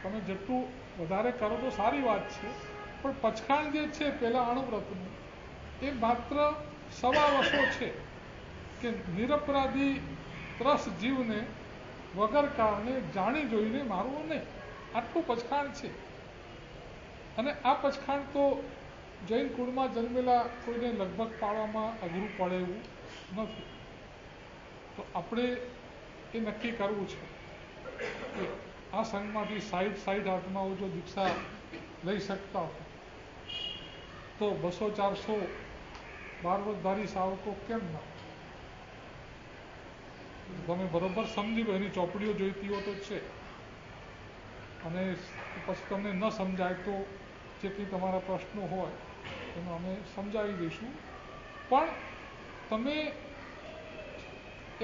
તમે જેટલું વધારે કરો તો સારી વાત છે, પણ પછાણ જે છે પહેલાં અણુવ્રતનું, એ માત્ર સવાવશો છે કે નિરપરાધી ત્રસ જીવને વગર કારણે જાણી જોઈને મારવું નહીં. આટલું પછાણ છે. અને આ પછાણ તો જૈન કુળમાં જન્મેલા કોઈને લગભગ પાડવામાં અઘરું પડે એવું નથી. તો આપણે એ નક્કી કરવું છે કે આ સંઘમાંથી 60 આત્માઓ જો દીક્ષા લઈ શકતા હોય તો 200-400 બારવતધારી સાવકો કેમ ના? તમે બરોબર સમજી લો, એની ચોપડીઓ જોઈતી હોય તો છે, અને પછી તમને ન સમજાય તો જે કંઈ તમારા પ્રશ્નો હોય એનો અમે સમજાવી દઈશું. પણ તમે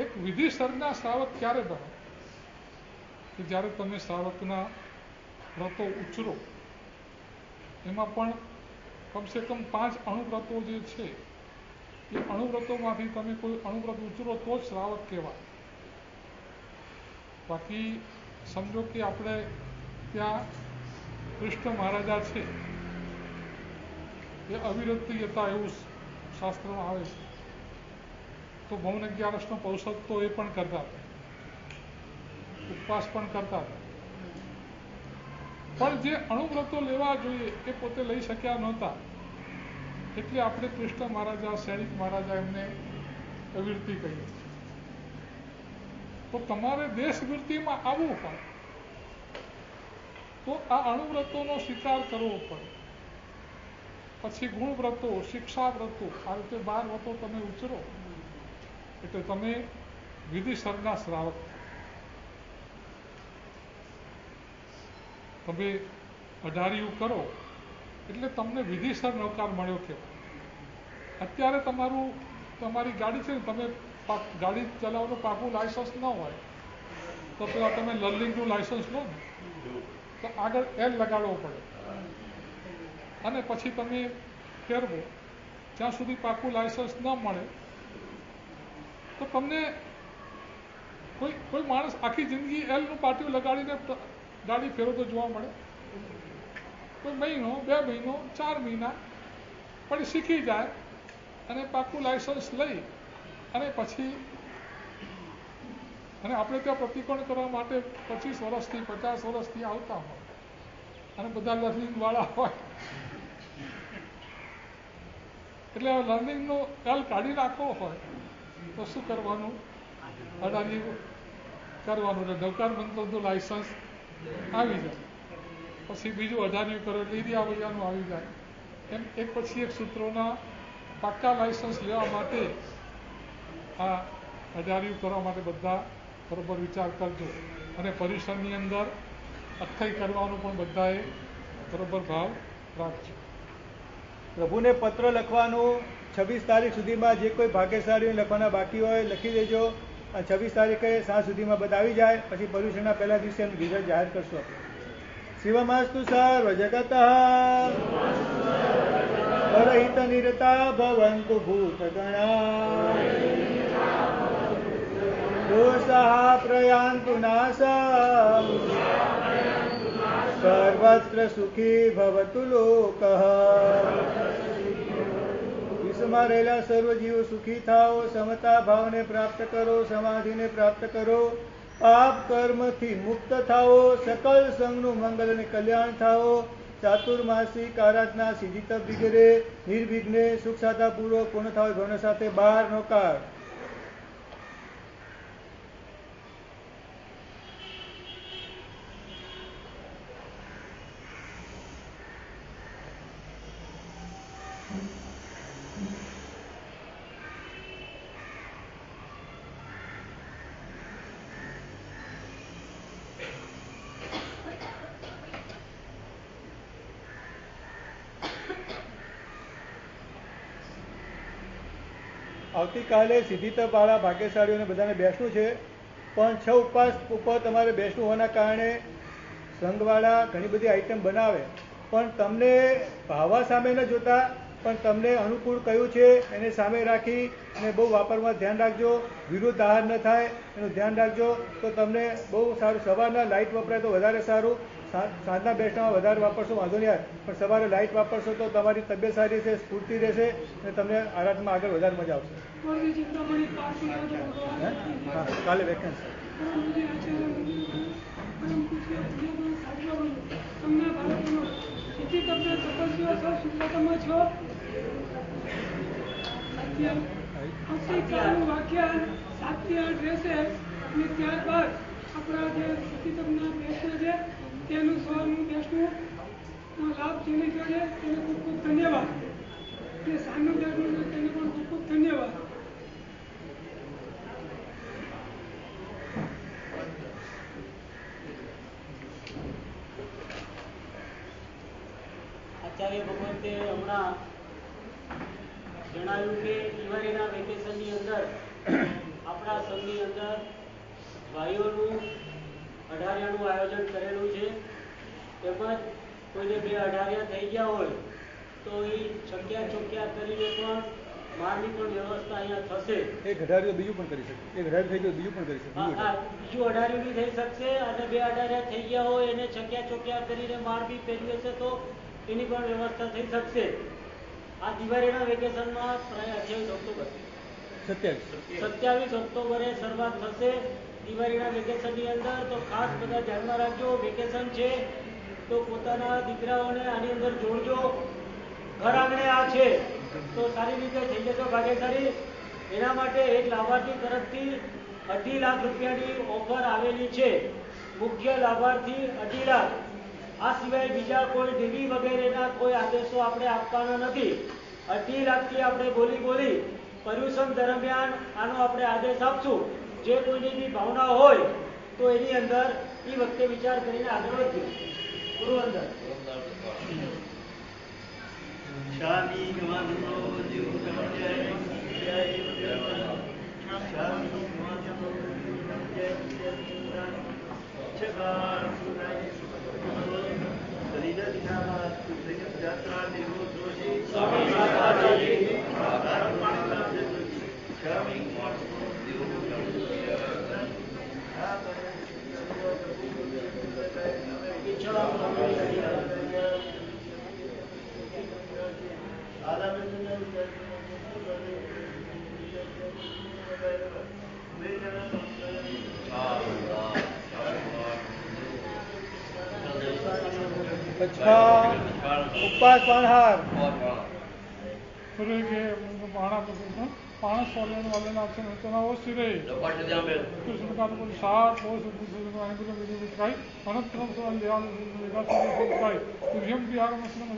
એક વિધિસરના શ્રાવક ક્યારે બનો? કે જ્યારે તમે શ્રાવકના વ્રતો ઉછરો, એમાં પણ કમસે કમ 5 અણુવ્રતો જે છે એ અણુવ્રતોમાંથી તમે કોઈ અણુવ્રત ઉછરો તો જ શ્રાવક કહેવાય. બાકી સમજો કે આપણે ત્યાં કૃષ્ણ મહારાજા છે, એ અવિરત હતા એવું શાસ્ત્રમાં આવે છે, તો મૌન 11નો પૌષધ તો એ પણ કરતા હતા, ઉપવાસ પણ કરતા હતા. પણ જે અણુવ્રતો લેવા જોઈએ એ પોતે લઈ શક્યા નહોતા, એટલે આપણે કૃષ્ણ મહારાજા, સૈનિક મહારાજા એમને અવિરતી કહીએ. તો તમારે દેશવૃત્તિમાં આવવું હોય તો આ અણુવ્રતોનો સ્વીકાર કરવો પડે. પછી ગુણવ્રતો, શિક્ષાવ્રતો, આ રીતે 12 વ્રતો તમે ઉચરો એટલે તમે વિધિસરના શ્રાવક. તમે 18 કરો એટલે તમને વિધિસર નૌકાર મળ્યો કહેવાય. અત્યારે તમારી ગાડી છે ને, તમે ગાડી ચલાવવાનું પાકું લાયસન્સ ન હોય તો પેલા તમે લર્નિંગનું લાયસન્સ લો ને, તો આગળ L લગાડવો પડે, અને પછી તમે ફેરવો. જ્યાં સુધી પાકું લાયસન્સ ન મળે તો તમને કોઈ માણસ આખી જિંદગી Lનું પાટિયું લગાડીને ગાડી ફેરવતો જોવા મળે? કોઈ મહિનો, 2 મહિનો, 4 મહિના પણ શીખી જાય અને પાકું લાયસન્સ લઈ અને પછી, અને આપણે ત્યાં પ્રતિકોણ કરવા માટે 25 વર્ષથી 50 વર્ષથી આવતા હોય અને બધા લર્નિંગવાળા હોય, એટલે લર્નિંગનો L કાઢી નાખવો હોય તો શું કરવાનું? 18 કરવાનું, એટલે નૌકાર મંત્રનું લાયસન્સ આવી જાય. પછી બીજું 18 કરો એટલે એરિયા વૈયાનું આવી જાય. એમ એક પછી એક સૂત્રોના પાક્કા લાયસન્સ લેવા માટે આ 18 કરવા માટે બધા બરોબર વિચાર કરજો. અને પરિસરની અંદર અક્ષય કરવાનું પણ બધાએ બરોબર ભાવ રાખજો. પ્રભુને પત્ર લખવાનું 26 તારીખ સુધીમાં જે કોઈ ભાગ્યશાળીઓ લખવાના બાકી હોય લખી દેજો, અને 26 તારીખે સાંજ સુધીમાં બધા આવી જાય. પછી પર્યુષણના પહેલા દિવસે એનું રિઝલ્ટ જાહેર કરશું આપણે. શિવમાસ્તુ સર્વ જગતઃ પરહિત નિરતા ભવન્તુ ભૂતગણા दोषाः प्रयान्तु नाशम् सर्वत्र सुखी भवतु लोकः। વિશ્વમાં રહેલા સર્વ જીવો સુખી થાઓ, સમતા ભાવને પ્રાપ્ત કરો, સમાધિને પ્રાપ્ત કરો, પાપ કર્મથી મુક્ત થાઓ, સકલ સંઘનું મંગલ અને કલ્યાણ થાઓ, ચાતુર્માસિક આરાધના સિદ્ધિ તપ વગેરે નિર્વિઘ્ને સુખ સાધા પૂર્વક પૂર્ણ થાઓ ભવન સાથે બહાર નો કાળ। આવતીકાલે સિદ્ધિતપવાળા ભાગ્યશાળીઓને બધાને બેસવું છે, પણ 6 ઉપવાસ ઉપર તમારે બેસવું હોવાના કારણે સંઘવાળા ઘણી બધી આઈટમ બનાવે, પણ તમને ભાવા સામે ન જોતા પણ તમને અનુકૂળ કયું છે એને સામે રાખી અને બહુ વાપરવા ધ્યાન રાખજો, વિરુદ્ધ આહાર ન થાય એનું ધ્યાન રાખજો, તો તમને બહુ સારું। સવારના લાઇટ વપરાય તો વધારે સારું, સાંજના બેસવામાં વધારે વાપરશો વાંધો નહીં આવે, પણ સવારે લાઇટ વાપરશો તો તમારી તબિયત સારી રહેશે, સ્ફૂર્તિ રહેશે અને તમને આરાધમાં આગળ વધારે મજા આવશે। હા, કાલે વેકેન્સી વાક્યાન 7 થી 8 રહેશે અને ત્યારબાદ આપણા જે સ્થિતિતમના બેસના છે તેનું સવારનું બેસનું લાભ જેને થયો છે તેને ખૂબ ખૂબ ધન્યવાદ, જે સાંજનું બેસનું છે તેને પણ ખૂબ ખૂબ ધન્યવાદ। આચાર્ય ભગવંતે હમણાં જણાવ્યું કે દિવાળીના વેકેશનની અંદર આપણા સંઘની અંદર ભાઈઓનું અઢારિયાનું આયોજન કરેલું છે, તેમજ કોઈને 2 અઢારિયા થઈ ગયા હોય તો એ છક્યા ચોક્યા કરીને પણ મારની પણ વ્યવસ્થા અહીંયા થશે। એક અઢારિયું બીજું પણ કરી શકે, એક અઢારિયું થઈ ગયું બીજું પણ કરી શકે, બીજું અઢારિયું બી થઈ શકશે અને 2 અઢારિયા થઈ ગયા હોય એને છક્યા ચોક્યા કરીને માર બી ફેરવી હશે તો એની પણ વ્યવસ્થા થઈ શકશે। આ દિવાળીના વેકેશનમાં પ્રાય 27 ઓક્ટોબરે શરૂઆત થશે દિવાળીના વેકેશનની અંદર। તો ખાસ બધા ધ્યાનમાં રાખજો, વેકેશન છે તો પોતાના દીકરાઓને આની અંદર જોડજો, ઘર આંગણે આ છે તો સારી રીતે થઈ જશે ભાગ્યશાળી। એના માટે એક લાભાર્થી તરફથી 2.5 લાખ રૂપિયાની ઓફર આવેલી છે, મુખ્ય લાભાર્થી 2.5 લાખ। આ સિવાય બીજા કોઈ દેવી વગેરેના કોઈ આદેશો આપણે આપવાના નથી। 2.5 લાખથી આપણે બોલી પર્યુષણ દરમિયાન આનો આપણે આદેશ આપશું। જે કોઈની બી ભાવના હોય તો એની અંદર એ વખતે વિચાર કરીને આગળ વધજો। પૂરું અંદર ઉપવાસ પાણહાર पाणस वाले नाचे नचना वो सिरे कृष्ण का तो साथ वो सुखाई अनंतरम सवाल सुखाई तुझम बिहार मुस्लिम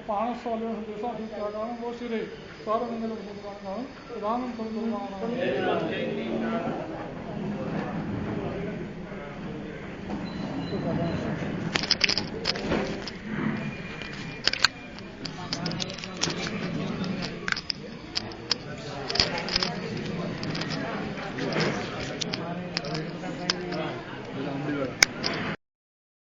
पाणस वाले देशा कारण वो सिरे सार मंगल प्रधान